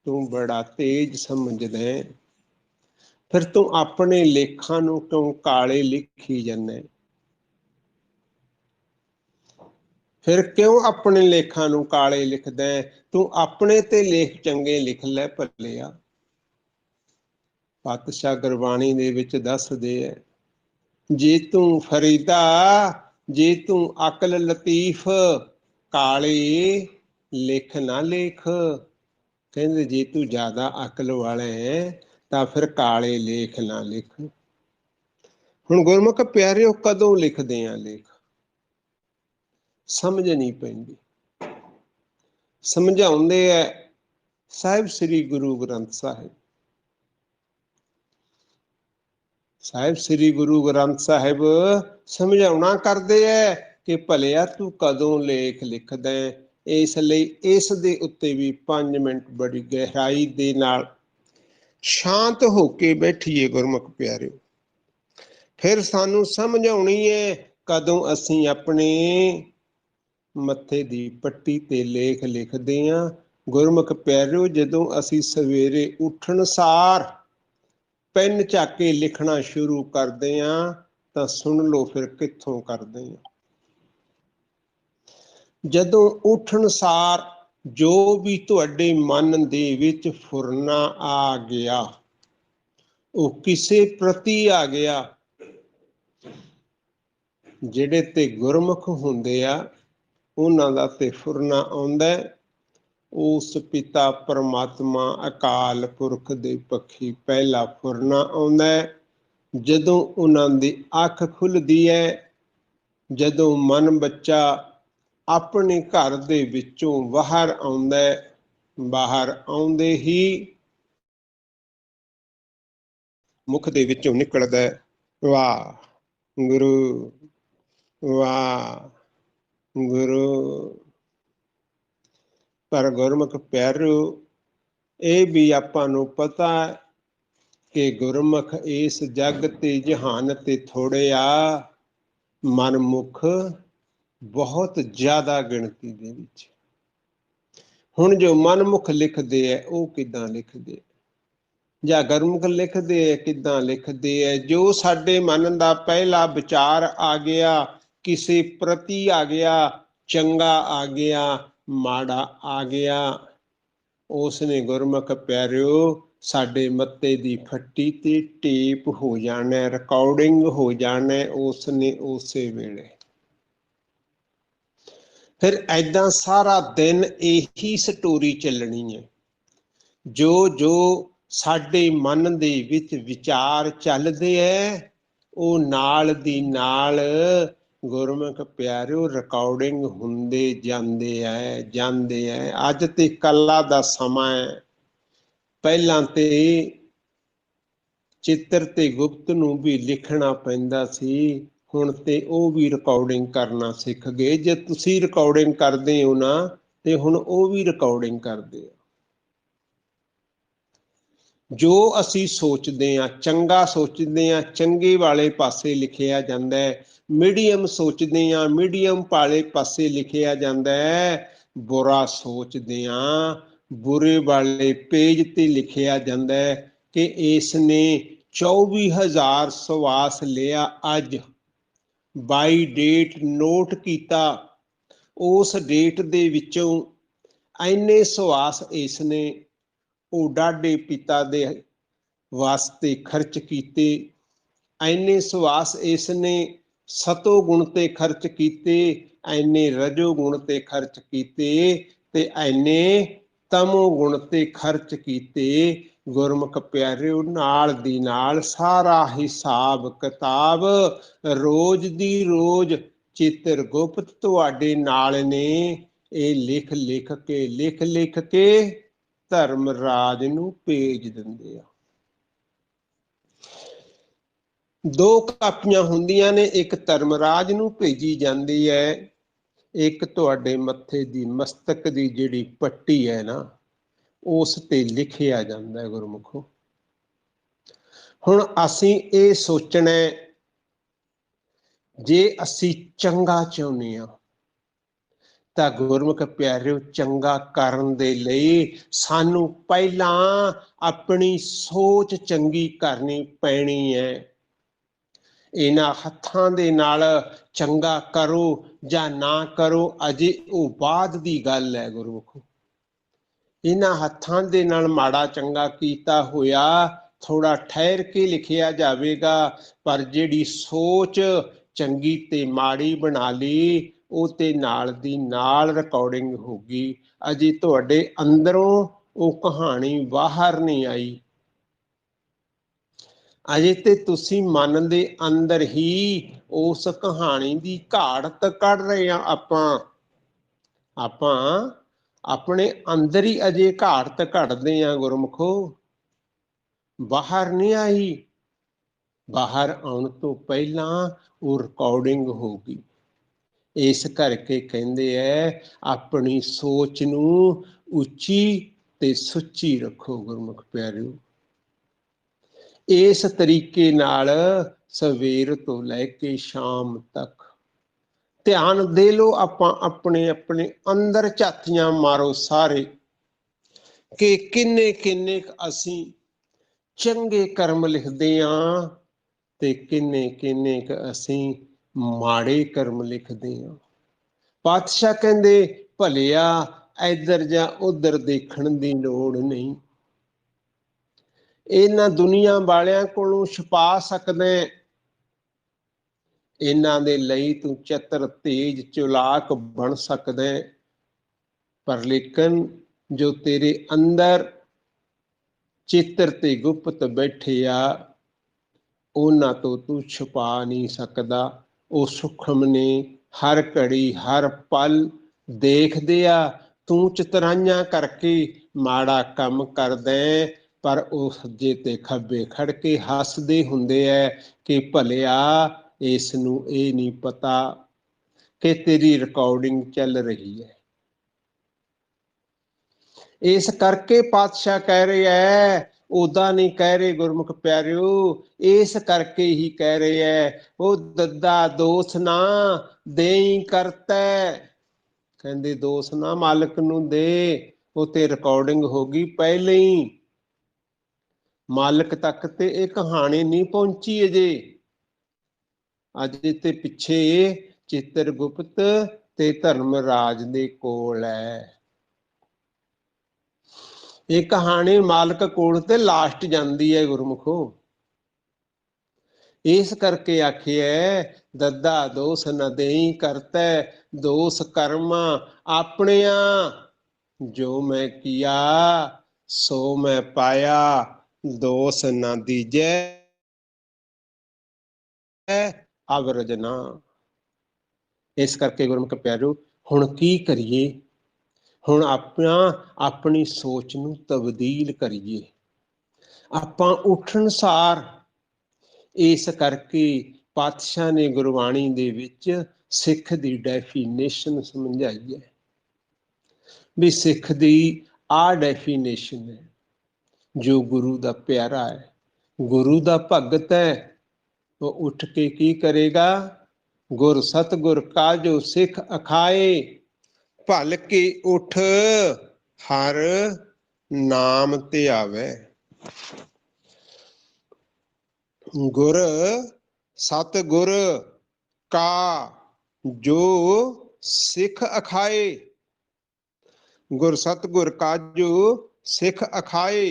ਤੂੰ ਬੜਾ ਤੇਜ ਸਮਝਦਾ, ਫਿਰ ਤੂੰ ਆਪਣੇ ਲੇਖਾਂ ਨੂੰ ਕਿਉਂ ਕਾਲੇ ਲਿਖੀ ਜਾਂਦਾ? ਫਿਰ ਕਿਉਂ ਆਪਣੇ ਲੇਖਾਂ ਨੂੰ ਕਾਲੇ ਲਿਖਦਾ? ਤੂੰ ਆਪਣੇ ਤੇ ਲੇਖ ਚੰਗੇ ਲਿਖ ਲੈ ਭੱਲਿਆ। ਪਾਤਸ਼ਾਹ ਗੁਰਬਾਣੀ ਦੇ ਵਿੱਚ ਦੱਸਦੇ ਹੈ, ਜੇ ਤੂੰ ਫਰੀਦਾ, ਜੇ ਤੂੰ ਅਕਲ ਲਤੀਫ, ਕਾਲੇ ਲਿਖ ਨਾ ਲੇਖ। ਕਹਿੰਦੇ ਜੇ ਤੂੰ ਜ਼ਿਆਦਾ ਅਕਲ ਵਾਲਾ ਹੈ ਤਾਂ ਫਿਰ ਕਾਲੇ ਲੇਖ ਨਾ ਲਿਖ। ਹੁਣ ਗੁਰਮੁਖ ਪਿਆਰਿਓ ਕਦੋਂ ਲਿਖਦੇ ਆ ਲੇਖ? ਸਮਝ ਨਹੀਂ ਪੈਂਦੀ। ਸਮਝਾਉਂਦੇ ਹੈ ਸਾਹਿਬ ਸ੍ਰੀ ਗੁਰੂ ਗ੍ਰੰਥ ਸਾਹਿਬ। ਸਾਹਿਬ ਸ੍ਰੀ ਗੁਰੂ ਗ੍ਰੰਥ ਸਾਹਿਬ ਸਮਝਾਉਣਾ ਕਰਦੇ ਹੈ ਕਿ ਭਲਿਆ ਤੂੰ ਕਦੋਂ ਲੇਖ ਲਿਖਦਾ। ਇਸ ਲਈ ਇਸ ਦੇ ਉੱਤੇ ਵੀ 5 ਮਿੰਟ ਬੜੀ ਗਹਿਰਾਈ ਦੇ ਨਾਲ ਸ਼ਾਂਤ ਹੋ ਕੇ ਬੈਠੀਏ ਗੁਰਮੁਖ ਪਿਆਰਿਓ। ਫਿਰ ਸਾਨੂੰ ਸਮਝ ਆਉਣੀ ਹੈ ਕਦੋਂ ਅਸੀਂ ਆਪਣੇ ਮੱਥੇ ਦੀ ਪੱਟੀ ਤੇ ਲੇਖ ਲਿਖਦੇ ਹਾਂ। ਗੁਰਮੁਖ ਪਿਆਰਿਓ ਜਦੋਂ ਅਸੀਂ ਸਵੇਰੇ ਉੱਠਣ ਸਾਰ ਪੈਨ ਚੱਕ ਕੇ ਲਿਖਣਾ ਸ਼ੁਰੂ ਕਰਦੇ ਹਾਂ ਤਾਂ ਸੁਣ ਲਓ ਫਿਰ ਕਿੱਥੋਂ ਕਰਦੇ ਹਾਂ। ਜਦੋਂ ਉੱਠਣ ਸਾਰ ਜੋ ਵੀ ਤੁਹਾਡੇ ਮਨ ਦੇ ਵਿੱਚ ਫੁਰਨਾ ਆ ਗਿਆ, ਉਹ ਕਿਸੇ ਪ੍ਰਤੀ ਆ ਗਿਆ, ਜਿਹੜੇ ਤੇ ਗੁਰਮੁਖ ਹੁੰਦੇ ਆ ਉਹਨਾਂ ਦਾ ਤੇ ਫੁਰਨਾ ਆਉਂਦਾ, ਉਸ ਪਿਤਾ ਪਰਮਾਤਮਾ ਅਕਾਲ ਪੁਰਖ ਦੇ ਪੱਖੀ ਪਹਿਲਾ ਫੁਰਨਾ ਆਉਂਦਾ। ਜਦੋਂ ਉਹਨਾਂ ਦੀ ਅੱਖ ਖੁੱਲਦੀ ਹੈ, ਜਦੋਂ ਮਨ ਬੱਚਾ ਆਪਣੇ ਘਰ ਦੇ ਵਿੱਚੋਂ ਬਾਹਰ ਆਉਂਦਾ, ਬਾਹਰ ਆਉਂਦੇ ਹੀ ਮੁਖ ਦੇ ਵਿੱਚੋਂ ਨਿਕਲਦਾ ਵਾਹ ਗੁਰੂ, ਵਾਹ ਗੁਰੂ। पर गुरमुख प्यारो ਇਹ ਵੀ ਆਪਾਂ ਨੂੰ ਪਤਾ ਕਿ ਗੁਰਮੁਖ ਇਸ ਜਗ ਤੇ ਜਹਾਨ ਤੇ ਥੋੜੇ ਆ, ਮਨਮੁਖ ਬਹੁਤ ਜ਼ਿਆਦਾ ਗਿਣਤੀ ਦੇ ਵਿੱਚ। ਹੁਣ ਜੋ ਮਨਮੁਖ ਲਿਖਦੇ ਹੈ ਉਹ ਕਿੱਦਾਂ ਲਿਖਦੇ, ਜਾਂ ਗੁਰਮੁਖ ਲਿਖਦੇ ਹੈ ਕਿੱਦਾਂ ਲਿਖਦੇ ਹੈ? ਜੋ ਸਾਡੇ ਮਨ ਦਾ ਪਹਿਲਾ ਵਿਚਾਰ ਆ ਗਿਆ, ਕਿਸੇ ਪ੍ਰਤੀ ਆ ਗਿਆ, ਚੰਗਾ ਆ ਗਿਆ, ਮਾੜਾ ਆ ਗਿਆ, ਉਸਨੇ ਗੁਰਮੁਖ ਪਿਆਰਿਓ ਸਾਡੇ ਮੱਤੇ ਦੀ ਫੱਟੀ ਤੇ ਟੇਪ ਹੋ ਜਾਣਾ, ਰਿਕਾਰਡਿੰਗ ਹੋ ਜਾਣਾ ਉਸਨੇ ਉਸੇ ਵੇਲੇ। ਫਿਰ ਏਦਾਂ ਸਾਰਾ ਦਿਨ ਇਹੀ ਸਟੋਰੀ ਚੱਲਣੀ ਹੈ। ਜੋ ਜੋ ਸਾਡੇ ਮਨ ਦੇ ਵਿੱਚ ਵਿਚਾਰ ਚੱਲਦੇ ਹੈ ਉਹ ਨਾਲ ਦੀ ਨਾਲ ਗੁਰਮੁਖ ਪਿਆਰਿਓ ਰਿਕਾਰਡਿੰਗ ਹੁੰਦੇ ਜਾਂਦੇ ਹੈ। ਅੱਜ ਤੇ ਕਲਾ ਦਾ ਸਮਾਂ ਹੈ। ਪਹਿਲਾਂ ਤੇ ਚਿੱਤਰ ਤੇ ਗੁਪਤ ਨੂੰ ਵੀ ਲਿਖਣਾ ਪੈਂਦਾ ਸੀ, ਹੁਣ ਤੇ ਉਹ ਵੀ ਰਿਕਾਰਡਿੰਗ ਕਰਨਾ ਸਿੱਖ ਗਏ। ਜੇ ਤੁਸੀਂ ਰਿਕਾਰਡਿੰਗ ਕਰਦੇ ਹੋ ਨਾ ਤੇ ਹੁਣ ਉਹ ਵੀ ਰਿਕਾਰਡਿੰਗ ਕਰਦੇ ਆ। ਜੋ ਅਸੀਂ ਸੋਚਦੇ ਹਾਂ, ਚੰਗਾ ਸੋਚਦੇ ਹਾਂ, ਚੰਗੇ ਵਾਲੇ ਪਾਸੇ ਲਿਖਿਆ ਜਾਂਦਾ ਹੈ। ਮੀਡੀਅਮ ਸੋਚਦੇ ਹਾਂ, ਮੀਡੀਅਮ ਵਾਲੇ ਪਾਸੇ ਲਿਖਿਆ ਜਾਂਦਾ ਹੈ। ਬੁਰਾ ਸੋਚਦੇ ਹਾਂ, ਬੁਰੇ ਵਾਲੇ ਪੇਜ ਤੇ ਲਿਖਿਆ ਜਾਂਦਾ ਹੈ ਕਿ ਇਸ ਨੇ 24,000 ਸਵਾਸ ਲਿਆ ਅੱਜ, ਬਾਈ ਡੇਟ ਨੋਟ ਕੀਤਾ, ਉਸ ਡੇਟ ਦੇ ਵਿੱਚੋਂ ਇੰਨੇ ਸਵਾਸ ਇਸ ਨੇ ਉਹ ਡਾਢੇ ਪਿਤਾ ਦੇ ਵਾਸਤੇ ਖਰਚ ਕੀਤੇ, ਇੰਨੇ ਸਵਾਸ ਇਸ ਨੇ ਸਤੋ ਗੁਣ ਤੇ ਖਰਚ ਕੀਤੇ, ਇੰਨੇ ਰਜੋ ਗੁਣ ਤੇ ਖਰਚ ਕੀਤੇ ਤੇ ਇੰਨੇ ਤਮੋ ਗੁਣ ਤੇ ਖਰਚ ਕੀਤੇ। ਗੁਰਮੁਖ ਪਿਆਰਿਓ ਨਾਲ ਦੀ ਨਾਲ ਸਾਰਾ ਹਿਸਾਬ ਕਿਤਾਬ ਰੋਜ਼ ਦੀ ਰੋਜ਼ ਚਿੱਤਰ ਗੁਪਤ ਤੁਹਾਡੇ ਨਾਲ ਨੇ। ਇਹ ਲਿਖ ਲਿਖ ਕੇ ਧਰਮਰਾਜ ਨੂੰ ਭੇਜ ਦਿੰਦੇ ਆ। 2 ਕਾਪੀਆਂ ਹੁੰਦੀਆਂ ਨੇ, ਇੱਕ ਧਰਮਰਾਜ ਨੂੰ ਭੇਜੀ ਜਾਂਦੀ ਹੈ, ਇੱਕ ਤੁਹਾਡੇ ਮੱਥੇ ਦੀ ਮਸਤਕ ਦੀ ਜਿਹੜੀ ਪੱਟੀ ਹੈ ਨਾ ਉਸ ਤੇ ਲਿਖਿਆ ਜਾਂਦਾ ਹੈ ਗੁਰਮੁਖੋ। ਹੁਣ ਅਸੀਂ ਇਹ ਸੋਚਣਾ, ਜੇ ਅਸੀਂ ਚੰਗਾ ਚਾਹੁੰਦੇ ਹਾਂ ਤਾਂ ਗੁਰਮੁਖ ਪਿਆਰਿਓ ਚੰਗਾ ਕਰਨ ਦੇ ਲਈ ਸਾਨੂੰ ਪਹਿਲਾਂ ਆਪਣੀ ਸੋਚ ਚੰਗੀ ਕਰਨੀ ਪੈਣੀ ਹੈ। ਇਹਨਾਂ ਹੱਥਾਂ ਦੇ ਨਾਲ ਚੰਗਾ ਕਰੋ ਜਾਂ ਨਾ ਕਰੋ ਅਜੇ ਉਹ ਬਾਅਦ ਦੀ ਗੱਲ ਹੈ ਗੁਰਮੁਖੋ। ਇਹਨਾਂ ਹੱਥਾਂ ਦੇ ਨਾਲ ਮਾੜਾ ਚੰਗਾ ਕੀਤਾ ਹੋਇਆ ਥੋੜਾ ਠਹਿਰ ਕੇ ਲਿਖਿਆ ਜਾਵੇਗਾ, ਪਰ ਜਿਹੜੀ ਸੋਚ ਚੰਗੀ ਤੇ ਮਾੜੀ ਬਣਾ ਲਈ ਉਹ ਤੇ ਨਾਲ ਦੀ ਨਾਲ ਰਿਕਾਰਡਿੰਗ ਹੋ ਗਈ। ਅਜੇ ਤੁਹਾਡੇ ਅੰਦਰੋਂ ਉਹ ਕਹਾਣੀ ਬਾਹਰ ਨਹੀਂ ਆਈ, ਅਜੇ ਤੇ ਤੁਸੀਂ ਮਨ ਦੇ ਅੰਦਰ ਹੀ ਉਸ ਕਹਾਣੀ ਦੀ ਘਾੜਤ ਕੱਢ ਰਹੇ ਹਾਂ। ਆਪਾਂ ਆਪਣੇ ਅੰਦਰ ਹੀ ਅਜੇ ਘਾੜਤ ਕੱਢਦੇ ਹਾਂ ਗੁਰਮੁਖੋ, ਬਾਹਰ ਨਹੀਂ ਆਈ। ਬਾਹਰ ਆਉਣ ਤੋਂ ਪਹਿਲਾਂ ਉਹ ਰਿਕਾਰਡਿੰਗ ਹੋਊਗੀ। ਇਸ ਕਰਕੇ ਕਹਿੰਦੇ ਹੈ ਆਪਣੀ ਸੋਚ ਨੂੰ ਉੱਚੀ ਤੇ ਸੁੱਚੀ ਰੱਖੋ ਗੁਰਮੁਖ ਪਿਆਰਿਓ। ਇਸ ਤਰੀਕੇ ਨਾਲ ਸਵੇਰ ਤੋਂ ਲੈ ਕੇ ਸ਼ਾਮ ਤੱਕ ਧਿਆਨ ਦੇ ਲਓ। ਆਪਾਂ ਆਪਣੇ ਅੰਦਰ ਝਾਤੀਆਂ ਮਾਰੋ ਸਾਰੇ ਕਿ ਕਿੰਨੇ ਕਿੰਨੇ ਅਸੀਂ ਚੰਗੇ ਕਰਮ ਲਿਖਦੇ ਹਾਂ ਤੇ ਕਿੰਨੇ ਕਿੰਨੇ ਅਸੀਂ ਮਾੜੇ ਕਰਮ ਲਿਖਦੇ ਹਾਂ। ਪਾਤਸ਼ਾਹ ਕਹਿੰਦੇ ਭਲਿਆ ਇੱਧਰ ਜਾਂ ਉੱਧਰ ਦੇਖਣ ਦੀ ਲੋੜ ਨਹੀਂ, ਇਹਨਾਂ ਦੁਨੀਆ ਵਾਲਿਆਂ ਕੋਲੋਂ ਛੁਪਾ ਸਕਦਾ, ਇਹਨਾਂ ਦੇ ਲਈ ਤੂੰ ਚਤਰ ਤੇਜ ਚਲਾਕ ਬਣ ਸਕਦਾ, ਪਰ ਲੇਕਿਨ ਜੋ ਤੇਰੇ ਅੰਦਰ ਚਿੱਤਰ ਤੇ ਗੁਪਤ ਬੈਠੇ ਆ ਉਹਨਾਂ ਤੋਂ ਤੂੰ ਛੁਪਾ ਨਹੀਂ ਸਕਦਾ। ਉਹ ਸੂਖਮ ਨੇ, ਹਰ ਘੜੀ ਹਰ ਪਲ ਦੇਖਦੇ ਆ। ਤੂੰ ਚਤਰਾਈਆਂ ਕਰਕੇ ਮਾੜਾ ਕੰਮ ਕਰਦਾ, ਪਰ ਉਹ ਸੱਜੇ ਤੇ ਖੱਬੇ ਖੜ ਕੇ ਹੱਸਦੇ ਹੁੰਦੇ ਹੈ ਕਿ ਭਲਿਆ ਇਸ ਨੂੰ ਇਹ ਨਹੀਂ ਪਤਾ ਕਿ ਤੇਰੀ ਰਿਕਾਰਡਿੰਗ ਚੱਲ ਰਹੀ ਹੈ। इस करके पातशाह कह रहे है, ओदा नहीं कह रहे गुरमुख प्यारियो, इस करके ही कह रहे है। वो दद्दा दोष ना देई करता, कहते दोष ना मालिक नूं दे, उत्ते रिकॉर्डिंग होगी पहले ही, मालिक तक ते ये कहानी नहीं पहुंची अजे, अजे ते पिछे चित्रगुप्त ते धर्मराज दे कोल है। ये कहानी मालिक कोल ते लास्ट जांदी है गुरमुखो। इस करके आखिए दद्दा दोष न देई करता, दोष कर्म अपनिया, जो मैं किया सो मैं पाया, दोष न दीजे अवरजना। इस करके गुरमुख प्यारो हुण की करिए, हुण अपना अपनी सोच नूं तब्दील करिए। आपां उठण सार इस करके पातशाह ने गुरबाणी दे विच सिख दी डेफिनेशन समझाई है भी सिख दी आ डेफिनेशन है, जो गुरु दा प्यारा है, गुरु दा भगत है, वो उठ के की करेगा, गुर सतगुर का जो सिख अखाए, भल के उठ हर नाम ते आवे। गुर सतगुर का जो सिख अखाए, गुर सतगुर का जो सिख अखाए,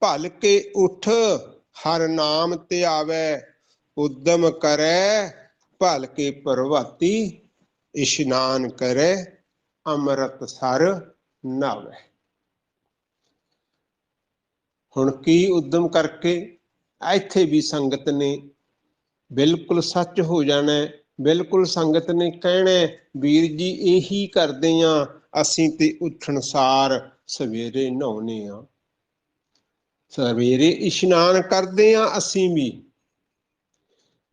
भल के उठ हर नाम ते आवे, उद्यम करे भल के प्रभाती, इशनान करे अमृत सर नावे। हुण की उद्यम करके इत्थे भी संगत ने बिल्कुल सच हो जाना, बिल्कुल संगत ने कहना वीर जी यही करदे आ असीं ते उठण सार सवेरे नहाउने आ, सवेरे इशनान करदे आ असीं भी।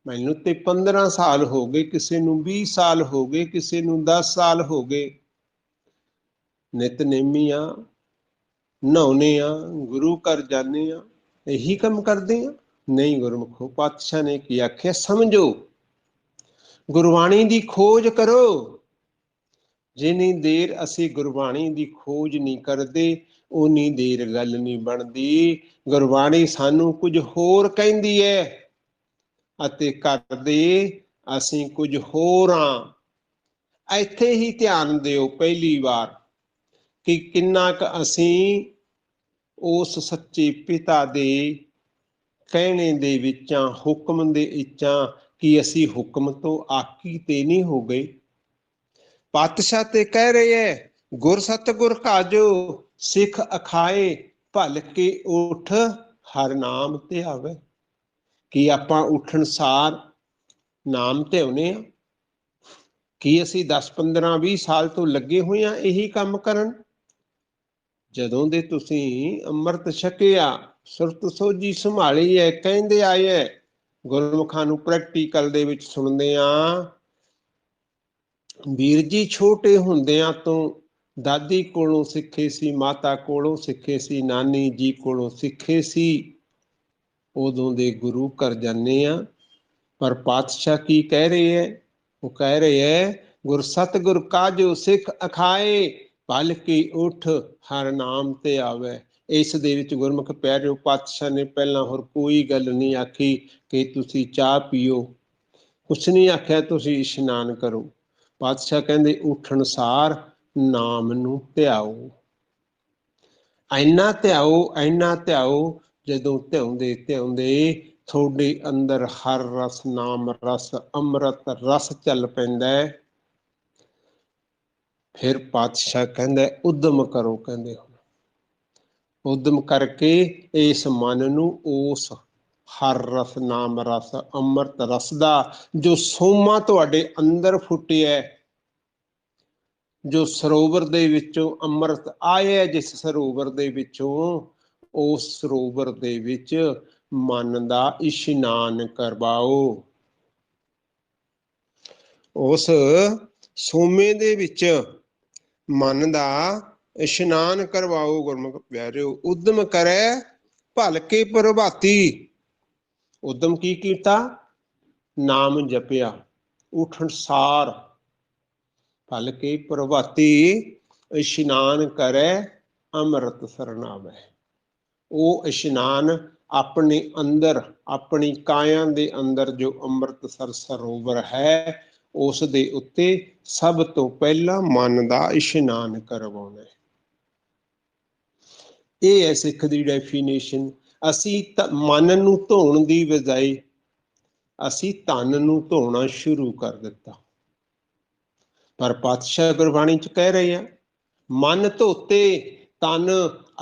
मैनूं ते 15 साल हो गए, किसी नूं 20 साल हो गए, किसी नूं 10 साल हो गए, नितनेमी आ, नहाउने आ, गुरु घर जाने आ, यही काम करदे आ। नहीं गुरमुखो, पातशाह ने की आख्या समझो, गुरबाणी दी खोज करो। जिन्नी देर असी गुरबाणी दी खोज नहीं करते उन्नी देर गल नहीं बनती। गुरबाणी सानू कुछ होर कहंदी है अते करदे असी कुछ होर हां। इत्थे ही ध्यान दिओ पहली बार कि किन्ना क असी उस सच्चे पिता दे कहने दे विचां हुक्म दे विचां कि असी हुक्म तो आकी ते नहीं हो गए। पातशाह ते कह रहे है गुर सतगुर काजो सिख अखाए, भल के उठ हर नाम ते आवे। कि आपां उठण सार नाम ते आउने आ, कि असी 10-15-20 साल तो लगे हुए हैं यही काम करन। ਜਦੋਂ ਦੇ ਤੁਸੀਂ ਅੰਮ੍ਰਿਤ ਛਕਿਆ, ਸੁਰਤ ਸੋਝੀ ਸੰਭਾਲੀ ਹੈ, ਕਹਿੰਦੇ ਆਏ ਹੈ, ਗੁਰਮੁਖਾਂ ਨੂੰ ਪ੍ਰੈਕਟੀਕਲ ਦੇ ਵਿੱਚ ਸੁਣਦੇ ਆ ਵੀਰ ਜੀ ਛੋਟੇ ਹੁੰਦਿਆਂ ਤੋਂ ਦਾਦੀ ਕੋਲੋਂ ਸਿੱਖੇ ਸੀ, ਮਾਤਾ ਕੋਲੋਂ ਸਿੱਖੇ ਸੀ, ਨਾਨੀ ਜੀ ਕੋਲੋਂ ਸਿੱਖੇ ਸੀ, ਉਦੋਂ ਦੇ ਗੁਰੂ ਘਰ ਜਾਂਦੇ ਆ। ਪਰ ਪਾਤਸ਼ਾਹ ਕੀ ਕਹਿ ਰਹੇ ਹੈ, ਉਹ ਕਹਿ ਰਹੇ ਹੈ ਗੁਰ ਸਤਗੁਰ ਕਾਜੋ ਸਿੱਖ ਅਖਾਏ, ਭਲ ਕੇ ਉਠ ਹਰ ਨਾਮ ਤੇ ਆਵੇ। ਇਸ ਦੇ ਵਿੱਚ ਗੁਰਮੁਖ ਪਿਆਰਿਓ ਪਾਤਸ਼ਾਹ ਨੇ ਪਹਿਲਾਂ ਹੋਰ ਕੋਈ ਗੱਲ ਨਹੀਂ ਆਖੀ ਕਿ ਤੁਸੀਂ ਚਾਹ ਪੀਓ, ਕੁਛ ਨਹੀਂ ਆਖਿਆ ਤੁਸੀਂ ਇਸ਼ਨਾਨ ਕਰੋ। ਪਾਤਸ਼ਾਹ ਕਹਿੰਦੇ ਉਠਣ ਸਾਰ ਨਾਮ ਨੂੰ ਧਿਆਓ, ਇੰਨਾ ਧਿਆਓ, ਇੰਨਾ ਧਿਆਓ, ਜਦੋਂ ਧਿਆਉਂਦੇ ਧਿਆਉਂਦੇ ਤੁਹਾਡੇ ਅੰਦਰ ਹਰ ਰਸ ਨਾਮ ਰਸ ਅੰਮ੍ਰਿਤ ਰਸ ਚੱਲ ਪੈਂਦਾ ਹੈ। ਫਿਰ ਪਾਤਸ਼ਾਹ ਕਹਿੰਦਾ ਉਦਮ ਕਰੋ, ਕਹਿੰਦੇ ਉਦਮ ਕਰਕੇ ਇਸ ਮਨ ਨੂੰ ਉਸ ਹਰ ਰਸ ਨਾਮ ਰਸ ਅੰਮ੍ਰਿਤ ਰਸ ਦਾ ਜੋ ਸੋਮਾ ਤੁਹਾਡੇ ਅੰਦਰ ਫੁੱਟਿਆ, ਜੋ ਸਰੋਵਰ ਦੇ ਵਿੱਚੋਂ ਅੰਮ੍ਰਿਤ ਆਇਆ, ਜਿਸ ਸਰੋਵਰ ਦੇ ਵਿੱਚੋਂ, ਉਸ ਸਰੋਵਰ ਦੇ ਵਿੱਚ ਮਨ ਦਾ ਇਸ਼ਨਾਨ ਕਰਵਾਓ। ਉਸ ਸੋਮੇ ਦੇ ਵਿੱਚ ਮਨ ਦਾ इशनान करवाओ गुरमुख प्यारिओ, उद्यम करे भल के प्रभाती। उद्यम की कीता? नाम जपिया उठन सार। भल के प्रभाती इशनान करे अमृत सरनावे। ਉਹ ਇਸ਼ਨਾਨ ਆਪਣੇ ਅੰਦਰ, ਆਪਣੀ ਕਾਇਆ ਦੇ ਅੰਦਰ ਜੋ ਅੰਮ੍ਰਿਤਸਰ ਸਰੋਵਰ ਹੈ, ਉਸ ਦੇ ਉੱਤੇ ਸਭ ਤੋਂ ਪਹਿਲਾਂ ਮਨ ਦਾ ਇਸ਼ਨਾਨ ਕਰਵਾਉਣਾ। ਇਹ ਹੈ ਸਿੱਖ ਦੀ ਡੈਫੀਨੇਸ਼ਨ। ਅਸੀਂ ਮਨ ਨੂੰ ਧੋਣ ਦੀ ਬਜਾਏ ਅਸੀਂ ਤਨ ਨੂੰ ਧੋਣਾ ਸ਼ੁਰੂ ਕਰ ਦਿੱਤਾ। ਪਰ ਪਾਤਸ਼ਾਹ ਗੁਰਬਾਣੀ ਚ ਕਹਿ ਰਹੇ ਆ, ਮਨ ਧੋਤੇ ਤਨ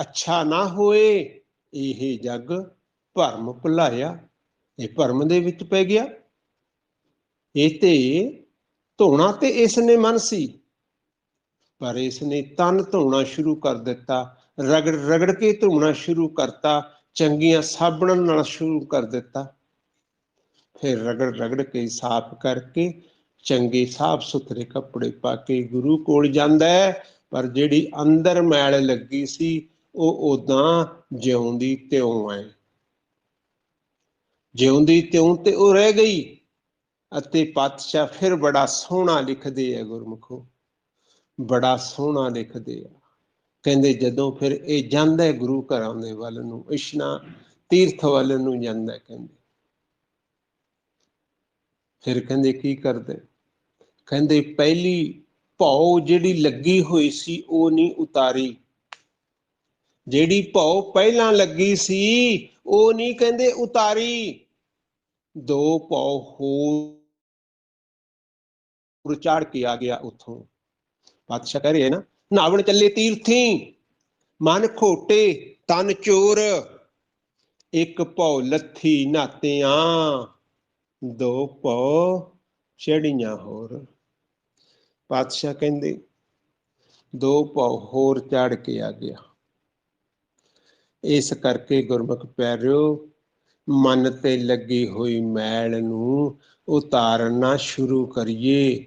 ਅੱਛਾ ਨਾ ਹੋਏ, ਇਹ ਜਗ ਭਰਮ ਭੁਲਾਇਆ। ਇਹ ਭਰਮ ਦੇ ਵਿੱਚ ਪੈ ਗਿਆ। ਇਹ ਤੇ ਧੋਣਾ ਤੇ ਇਸਨੇ ਮਨ ਸੀ, ਪਰ ਇਸਨੇ ਤਨ ਧੋਣਾ ਸ਼ੁਰੂ ਕਰ ਦਿੱਤਾ, ਰਗੜ ਰਗੜ ਕੇ ਧੋਣਾ ਸ਼ੁਰੂ ਕਰਤਾ, ਚੰਗੀਆਂ ਸਾਬਣਾਂ ਨਾਲ ਸ਼ੁਰੂ ਕਰ ਦਿੱਤਾ। ਫਿਰ ਰਗੜ ਰਗੜ ਕੇ ਸਾਫ਼ ਕਰਕੇ ਚੰਗੇ ਸਾਫ਼ ਸੁਥਰੇ ਕੱਪੜੇ ਪਾ ਕੇ ਗੁਰੂ ਕੋਲ ਜਾਂਦਾ ਹੈ। ਪਰ ਜਿਹੜੀ ਅੰਦਰ ਮੈਲ ਲੱਗੀ ਸੀ ਉਹ ਉਦਾਂ ਜਿਉਂਦੀ ਤਿਉਂ ਹੈ, ਜਿਉਂਦੀ ਤਿਉਂ ਤੇ ਉਹ ਰਹਿ ਗਈ। ਅਤੇ ਪਾਤਸ਼ਾਹ ਫਿਰ ਬੜਾ ਸੋਹਣਾ ਲਿਖਦੇ ਆ ਗੁਰਮੁਖੋ, ਬੜਾ ਸੋਹਣਾ ਲਿਖਦੇ ਆ। ਕਹਿੰਦੇ ਜਦੋਂ ਫਿਰ ਇਹ ਜਾਂਦਾ ਗੁਰੂ ਘਰਾਂ ਦੇ ਵੱਲ ਨੂੰ, ਇਸ਼ਨਾਨ ਤੀਰਥ ਵੱਲ ਨੂੰ ਜਾਂਦਾ, ਕਹਿੰਦੇ ਫਿਰ ਕਹਿੰਦੇ ਕੀ ਕਰਦੇ? ਕਹਿੰਦੇ ਪਹਿਲੀ ਭੌ ਜਿਹੜੀ ਲੱਗੀ ਹੋਈ ਸੀ ਉਹ ਨਹੀਂ ਉਤਾਰੀ। ਜਿਹੜੀ ਭੌ ਪਹਿਲਾਂ ਲੱਗੀ ਸੀ ਉਹ ਨਹੀਂ ਕਹਿੰਦੇ ਉਤਾਰੀ, ਦੋ ਭੌ ਹੋਰ ਚਾੜ ਕੇ ਆ ਗਿਆ ਉੱਥੋਂ। ਪਾਤਸ਼ਾਹ ਕਹਿ ਰਹੇ ਨਾ, ਨਾਵਣ ਚੱਲੇ ਤੀਰਥੀ ਮਨ ਖੋਟੇ ਤਨ ਚੋਰ, ਇੱਕ ਭੌ ਲੱਥੀ ਨਾਤਿਆਂ ਦੋ ਭੌ ਚੜੀਆਂ ਹੋਰ। ਪਾਤਸ਼ਾਹ ਕਹਿੰਦੇ ਦੋ ਭੌ ਹੋਰ ਚੜ ਕੇ ਆ ਗਿਆ। ਇਸ ਕਰਕੇ ਗੁਰਮੁਖ ਪਿਆਰਿਓ, ਮਨ ਤੇ ਲੱਗੀ ਹੋਈ ਮੈਲ ਨੂੰ ਉਤਾਰਨਾ ਸ਼ੁਰੂ ਕਰੀਏ।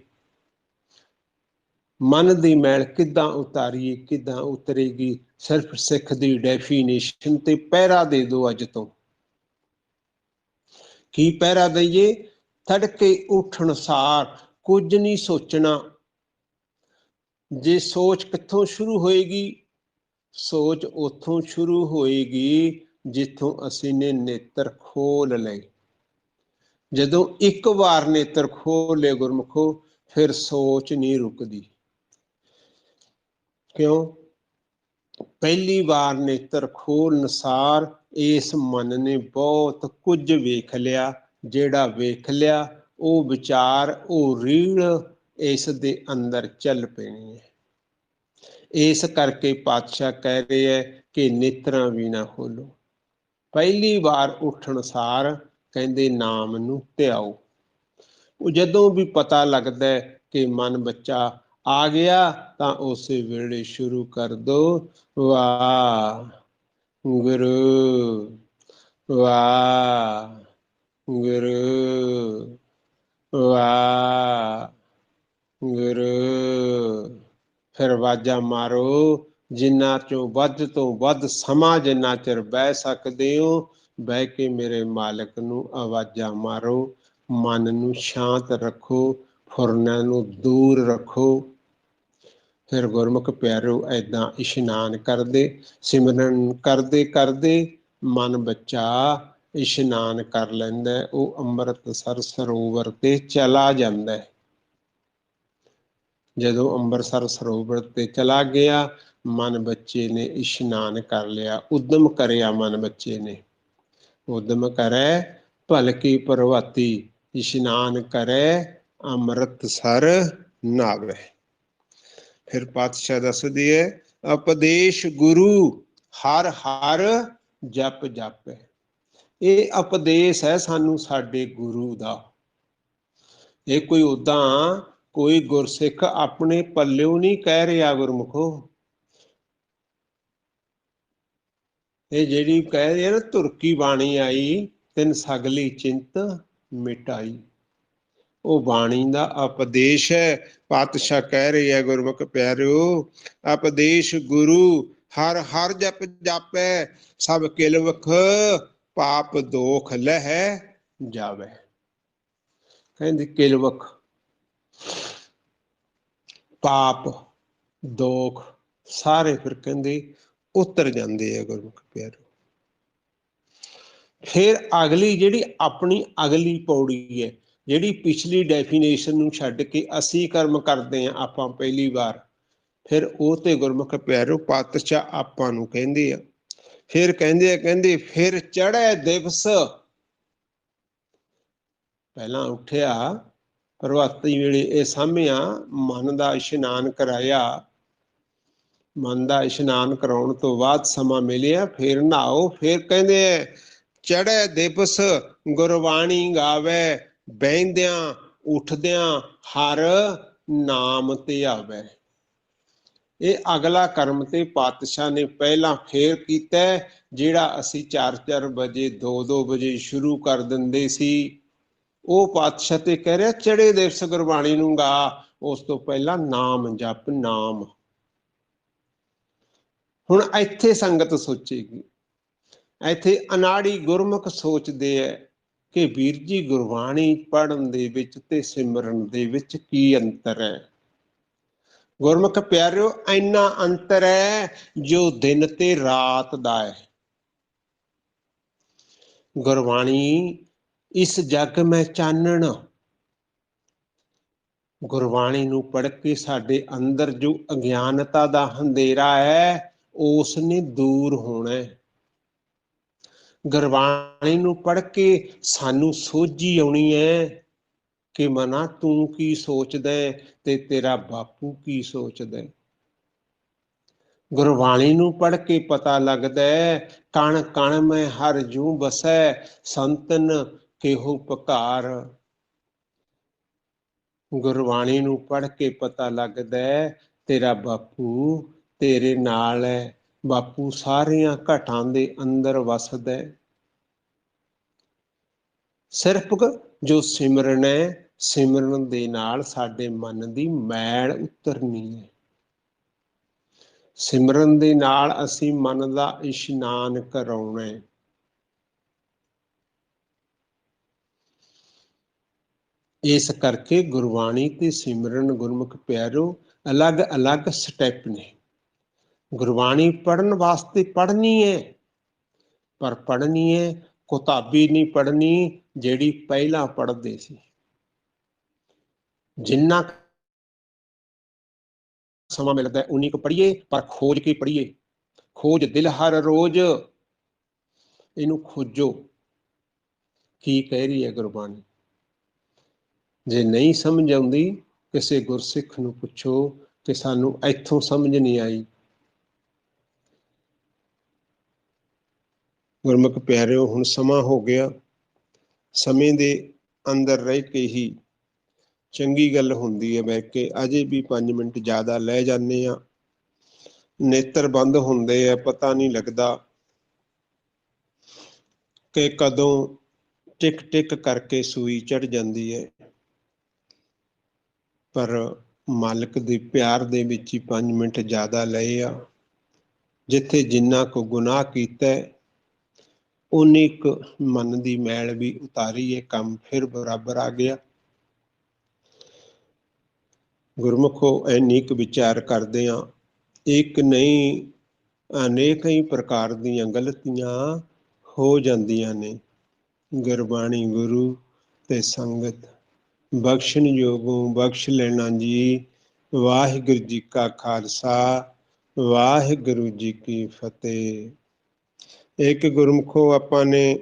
ਮਨ ਦੀ ਮੈਲ ਕਿੱਦਾਂ ਉਤਾਰੀਏ, ਕਿੱਦਾਂ ਉਤਰੇਗੀ? ਸਿਰਫ ਸਿੱਖ ਦੀ ਡੈਫੀਨੇਸ਼ਨ ਤੇ ਪਹਿਰਾ ਦੇ ਦਿਓ ਅੱਜ ਤੋਂ। ਕੀ ਪਹਿਰਾ ਦਈਏ? ਤੜਕੇ ਉੱਠਣ ਸਾਰ ਕੁਝ ਨਹੀਂ ਸੋਚਣਾ। ਜੇ ਸੋਚ ਕਿੱਥੋਂ ਸ਼ੁਰੂ ਹੋਏਗੀ? ਸੋਚ ਉੱਥੋਂ ਸ਼ੁਰੂ ਹੋਏਗੀ ਜਿੱਥੋਂ ਅਸੀਂ ਨੇ ਨੇਤਰ ਖੋਲ ਲਏ। ਜਦੋਂ ਇੱਕ ਵਾਰ ਨੇਤਰ ਖੋਲ ਲਏ ਗੁਰਮੁਖੋ, ਫਿਰ ਸੋਚ ਨਹੀਂ ਰੁਕਦੀ। ਕਿਉਂ? ਪਹਿਲੀ ਵਾਰ ਨੇਤਰ ਖੋਲਣ ਸਾਰ ਇਸ ਮਨ ਨੇ ਬਹੁਤ ਕੁਝ ਵੇਖ ਲਿਆ। ਜਿਹੜਾ ਵੇਖ ਲਿਆ ਉਹ ਵਿਚਾਰ, ਉਹ ਰੀੜ ਇਸ ਦੇ ਅੰਦਰ ਚੱਲ ਪੈਣੀ ਹੈ। ਇਸ ਕਰਕੇ ਪਾਤਸ਼ਾਹ ਕਹਿ ਰਹੇ ਹੈ ਕਿ ਨੇਤਰਾਂ ਵੀ ਨਾ ਖੋਲੋ। ਪਹਿਲੀ ਵਾਰ ਉੱਠਣ ਸਾਰ ਕਹਿੰਦੇ ਨਾਮ ਨੂੰ ਧਿਆਓ। ਉਹ ਜਦੋਂ ਵੀ ਪਤਾ ਲੱਗਦਾ ਕਿ ਮਨ ਬੱਚਾ ਆ ਗਿਆ ਤਾਂ ਉਸੇ ਵੇਲੇ ਸ਼ੁਰੂ ਕਰ ਦੋ, ਵਾਹ ਗੁਰੂ ਵਾਹ ਗੁਰੂ ਵਾਹ ਗੁਰੂ। ਫਿਰ ਆਵਾਜ਼ਾਂ ਮਾਰੋ, ਜਿੰਨਾ ਚੋਂ ਵੱਧ ਤੋਂ ਵੱਧ ਸਮਾਂ ਜਿੰਨਾ ਚਿਰ ਬਹਿ ਸਕਦੇ ਹੋ ਬਹਿ ਕੇ ਮੇਰੇ ਮਾਲਕ ਨੂੰ ਆਵਾਜ਼ਾਂ ਮਾਰੋ। ਮਨ ਨੂੰ ਸ਼ਾਂਤ ਰੱਖੋ, ਫੁਰਨਿਆਂ ਨੂੰ ਦੂਰ ਰੱਖੋ। ਫਿਰ ਗੁਰਮੁਖ ਪਿਆਰਿਓ ਏਦਾਂ ਇਸ਼ਨਾਨ ਕਰਦੇ, ਸਿਮਰਨ ਕਰਦੇ ਕਰਦੇ ਮਨ ਬੱਚਾ ਇਸ਼ਨਾਨ ਕਰ ਲੈਂਦਾ। ਉਹ ਅੰਮ੍ਰਿਤਸਰ ਸਰੋਵਰ ਤੇ ਚਲਾ ਜਾਂਦਾ। ਜਦੋਂ ਅੰਮ੍ਰਿਤਸਰ ਸਰੋਵਰ ਤੇ ਚਲਾ ਗਿਆ, ਮਨ ਬੱਚੇ ਨੇ ਇਸ਼ਨਾਨ ਕਰ ਲਿਆ, ਉਦਮ ਕਰਿਆ। ਮਨ ਬੱਚੇ ਨੇ ਉਦਮ ਕਰੇ ਭਲ ਕੀ ਪ੍ਰਭਾਤੀ, ਇਸ਼ਨਾਨ ਕਰੇ ਅੰਮ੍ਰਿਤਸਰ ਨਾਵੇ। ਫਿਰ ਪਾਤਸ਼ਾਹ ਦੱਸਦੀ ਹੈ, ਉਪਦੇਸ਼ ਗੁਰੂ ਹਰ ਹਰ ਜਪ ਜਪ। ਇਹ ਉਪਦੇਸ਼ ਹੈ ਸਾਨੂੰ ਸਾਡੇ ਗੁਰੂ ਦਾ। ਇਹ ਕੋਈ ਉਦਾਂ ਕੋਈ ਗੁਰਸਿੱਖ ਆਪਣੇ ਪੱਲਿਓਂ ਨਹੀਂ ਕਹਿ ਰਿਹਾ ਗੁਰਮੁਖੋ। ਇਹ ਜਿਹੜੀ ਕਹਿ ਰਹੇ ਨਾ ਤੁਰਕੀ ਬਾਣੀ ਆਈ, ਤਿੰਨ ਸਗਲੀ ਚਿੰਤ ਮਿਟਾਈ। ਉਹ ਬਾਣੀ ਦਾ ਉਪਦੇਸ਼ ਹੈ। ਪਾਤਸ਼ਾਹ ਕਹਿ ਰਹੇ ਹੈ ਗੁਰਮੁਖ ਪਿਆਰਿਓ, ਉਪਦੇਸ਼ ਗੁਰੂ ਹਰ ਹਰ ਜਪ ਜਾਪੈ, ਸਭ ਕਿਲਵਖ ਪਾਪ ਦੋਖ ਲਹਿ ਜਾਵੇ। ਕਹਿੰਦੇ ਕਿਲਵਖ ਪਾਪ ਦੋਖ ਸਾਰੇ ਫਿਰ ਕਹਿੰਦੇ ਉਤਰ ਜਾਂਦੇ ਆ ਗੁਰਮੁਖ ਪਿਆਰਿਓ। ਫਿਰ ਅਗਲੀ ਜਿਹੜੀ ਆਪਣੀ ਅਗਲੀ ਪੌੜੀ ਹੈ, ਜਿਹੜੀ ਪਿਛਲੀ ਡੈਫੀਨੇਸ਼ਨ ਨੂੰ ਛੱਡ ਕੇ ਅਸੀਂ ਕਰਮ ਕਰਦੇ ਹਾਂ ਆਪਾਂ ਪਹਿਲੀ ਵਾਰ, ਫਿਰ ਉਹ ਤੇ ਗੁਰਮੁਖ ਪਿਆਰਿਓ ਪਾਤਸ਼ਾਹ ਆਪਾਂ ਨੂੰ ਕਹਿੰਦੇ ਆ। ਫਿਰ ਕਹਿੰਦੇ ਫਿਰ ਚੜ੍ਹੇ ਦਿਵਸ, ਪਹਿਲਾਂ ਉੱਠਿਆ ਪ੍ਰਭਾਤੀ ਵੇਲੇ ਇਹ ਸਾਂਭਿਆ, ਮਨ ਦਾ ਇਸ਼ਨਾਨ ਕਰਾਇਆ, ਮਨ ਦਾ ਇਸ਼ਨਾਨ ਕਰਾਉਣ ਤੋਂ ਬਾਅਦ ਸਮਾਂ ਮਿਲਿਆ, ਫਿਰ ਨਹਾਓ। ਫਿਰ ਕਹਿੰਦੇ ਚੜ੍ਹੇ ਦਿਵਸ ਗੁਰਬਾਣੀ ਗਾਵੇ, ਬਹਿੰਦਿਆਂ ਉੱਠਦਿਆਂ ਹਰ ਨਾਮ ਧਿਆਵੇ। ਇਹ ਅਗਲਾ ਕਰਮ ਤੇ ਪਾਤਸ਼ਾਹ ਨੇ ਪਹਿਲਾਂ ਫੇਰ ਕੀਤਾ, ਜਿਹੜਾ ਅਸੀਂ 4-4 ਵਜੇ 2-2 ਵਜੇ ਸ਼ੁਰੂ ਕਰ ਦਿੰਦੇ ਸੀ, ਉਹ ਪਾਤਸ਼ਾਹ ਤੇ ਕਹਿ ਰਿਹਾ ਚੜ੍ਹੇ ਦਿਵਸ ਗੁਰਬਾਣੀ ਨੂੰ ਗਾ, ਉਸ ਤੋਂ ਪਹਿਲਾਂ ਨਾਮ ਜਪ ਨਾਮ। ਹੁਣ ਇੱਥੇ ਸੰਗਤ ਸੋਚੇਗੀ, ਇੱਥੇ ਅਨਾੜੀ ਗੁਰਮੁਖ ਸੋਚਦੇ ਹੈ ਕਿ ਵੀਰ ਜੀ ਗੁਰਬਾਣੀ ਪੜ੍ਹਨ ਦੇ ਵਿੱਚ ਤੇ ਸਿਮਰਨ ਦੇ ਵਿੱਚ ਕੀ ਅੰਤਰ ਹੈ। ਗੁਰਮੁਖ ਪਿਆਰਿਓ ਇੰਨਾ ਅੰਤਰ ਹੈ ਜੋ ਦਿਨ ਤੇ ਰਾਤ ਦਾ ਹੈ। ਗੁਰਬਾਣੀ ਇਸ ਜਗ ਮੈਂ ਚਾਨਣ, ਗੁਰਬਾਣੀ ਨੂੰ ਪੜ੍ਹ ਕੇ ਸਾਡੇ ਅੰਦਰ ਜੋ ਅਗਿਆਨਤਾ ਦਾ ਹਨੇਰਾ ਹੈ ਉਸ ਨੇ ਦੂਰ ਹੋਣਾ। ਗੁਰਬਾਣੀ ਨੂੰ ਪੜ੍ਹ ਕੇ ਸਾਨੂੰ ਸੋਝੀ ਆਉਣੀ ਹੈ ਕਿ ਮਨਾ ਤੂੰ ਕੀ ਸੋਚਦਾ ਤੇ ਤੇਰਾ ਬਾਪੂ ਕੀ ਸੋਚਦਾ। ਗੁਰਬਾਣੀ ਨੂੰ ਪੜ੍ਹ ਕੇ ਪਤਾ ਲੱਗਦਾ ਕਣ ਕਣ ਮੈਂ ਹਰ ਜੂ ਬਸੈ, ਸੰਤਨ ਕੇਹੂ ਪੁਕਾਰ। ਗੁਰਬਾਣੀ ਨੂੰ ਪੜ੍ਹ ਕੇ ਪਤਾ ਲੱਗਦਾ ਤੇਰਾ ਬਾਪੂ ਤੇਰੇ ਨਾਲ ਹੈ, ਬਾਪੂ ਸਾਰੀਆਂ ਘਟਾਂ ਦੇ ਅੰਦਰ ਵਸਦਾ। ਸਿਰਫ ਜੋ ਸਿਮਰਨ ਹੈ, ਸਿਮਰਨ ਦੇ ਨਾਲ ਸਾਡੇ ਮਨ ਦੀ ਮੈਲ ਉਤਰਨੀ ਹੈ। ਸਿਮਰਨ ਦੇ ਨਾਲ ਅਸੀਂ ਮਨ ਦਾ ਇਸ਼ਨਾਨ ਕਰਾਉਣਾ ਹੈ। ਇਸ ਕਰਕੇ ਗੁਰਬਾਣੀ ਤੇ ਸਿਮਰਨ ਗੁਰਮੁਖ ਪਿਆਰਿਓ ਅਲੱਗ-ਅਲੱਗ ਸਟੈਪ ਨੇ। ਗੁਰਬਾਣੀ ਪੜ੍ਹਨ ਵਾਸਤੇ ਪੜ੍ਹਨੀ ਹੈ, ਪਰ ਪੜ੍ਹਨੀ ਹੈ ਕਿਤਾਬੀ ਨਹੀਂ ਪੜ੍ਹਨੀ ਜਿਹੜੀ ਪਹਿਲਾਂ ਪੜ੍ਹਦੇ ਸੀ। ਜਿੰਨਾ ਸਮਾਂ ਮਿਲਦਾ ਉਨੀ ਕੁ ਪੜ੍ਹੀਏ, ਪਰ ਖੋਜ ਕੇ ਪੜ੍ਹੀਏ। ਖੋਜ ਦਿਲ ਹਰ ਰੋਜ਼, ਇਹਨੂੰ ਖੋਜੋ ਕੀ ਕਹਿ ਰਹੀ ਹੈ ਗੁਰਬਾਣੀ। ਜੇ ਨਹੀਂ ਸਮਝ ਆਉਂਦੀ ਕਿਸੇ ਗੁਰਸਿੱਖ ਨੂੰ ਪੁੱਛੋ ਕਿ ਸਾਨੂੰ ਇੱਥੋਂ ਸਮਝ ਨਹੀਂ ਆਈ। ਗੁਰਮੁਖ ਪਿਆਰਿਓ ਹੁਣ ਸਮਾਂ ਹੋ ਗਿਆ, ਸਮੇਂ ਦੇ ਅੰਦਰ ਰਹਿ ਕੇ ਹੀ ਚੰਗੀ ਗੱਲ ਹੁੰਦੀ ਹੈ। ਬਹਿ ਕੇ ਅਜੇ ਵੀ 5 ਮਿੰਟ ਜ਼ਿਆਦਾ ਲੈ ਜਾਂਦੇ ਆ, ਨੇਤਰ ਬੰਦ ਹੁੰਦੇ ਆ, ਪਤਾ ਨਹੀਂ ਲੱਗਦਾ ਕਿ ਕਦੋਂ ਟਿਕ ਟਿਕ ਕਰਕੇ ਸੂਈ ਚੜ੍ਹ ਜਾਂਦੀ ਹੈ। ਪਰ ਮਾਲਕ ਦੇ ਪਿਆਰ ਦੇ ਵਿੱਚ ਹੀ 5 ਮਿੰਟ ਜ਼ਿਆਦਾ ਲਏ ਆ। ਜਿੱਥੇ ਜਿੰਨਾ ਕੁ ਗੁਨਾਹ ਕੀਤਾ ਉਨੀ ਕੁ ਮਨ ਦੀ ਮੈਲ ਵੀ ਉਤਾਰੀ ਹੈ, ਕੰਮ ਫਿਰ ਬਰਾਬਰ ਆ ਗਿਆ। ਗੁਰਮੁਖੋ ਇੰਨੀ ਕੁ ਵਿਚਾਰ ਕਰਦੇ ਹਾਂ, ਇੱਕ ਨਹੀਂ ਅਨੇਕ ਹੀ ਪ੍ਰਕਾਰ ਦੀਆਂ ਗਲਤੀਆਂ ਹੋ ਜਾਂਦੀਆਂ ਨੇ। ਗੁਰਬਾਣੀ ਗੁਰੂ ਤੇ ਸੰਗਤ ਬਖਸ਼ਣ ਯੋਗੋਂ ਬਖਸ਼ ਲੈਣਾ ਜੀ। ਵਾਹਿਗੁਰੂ ਜੀ ਕਾ ਖਾਲਸਾ, ਵਾਹਿਗੁਰੂ ਜੀ ਕੀ ਫਤਿਹ। ਇੱਕ ਗੁਰਮੁਖੋ ਆਪਾਂ ਨੇ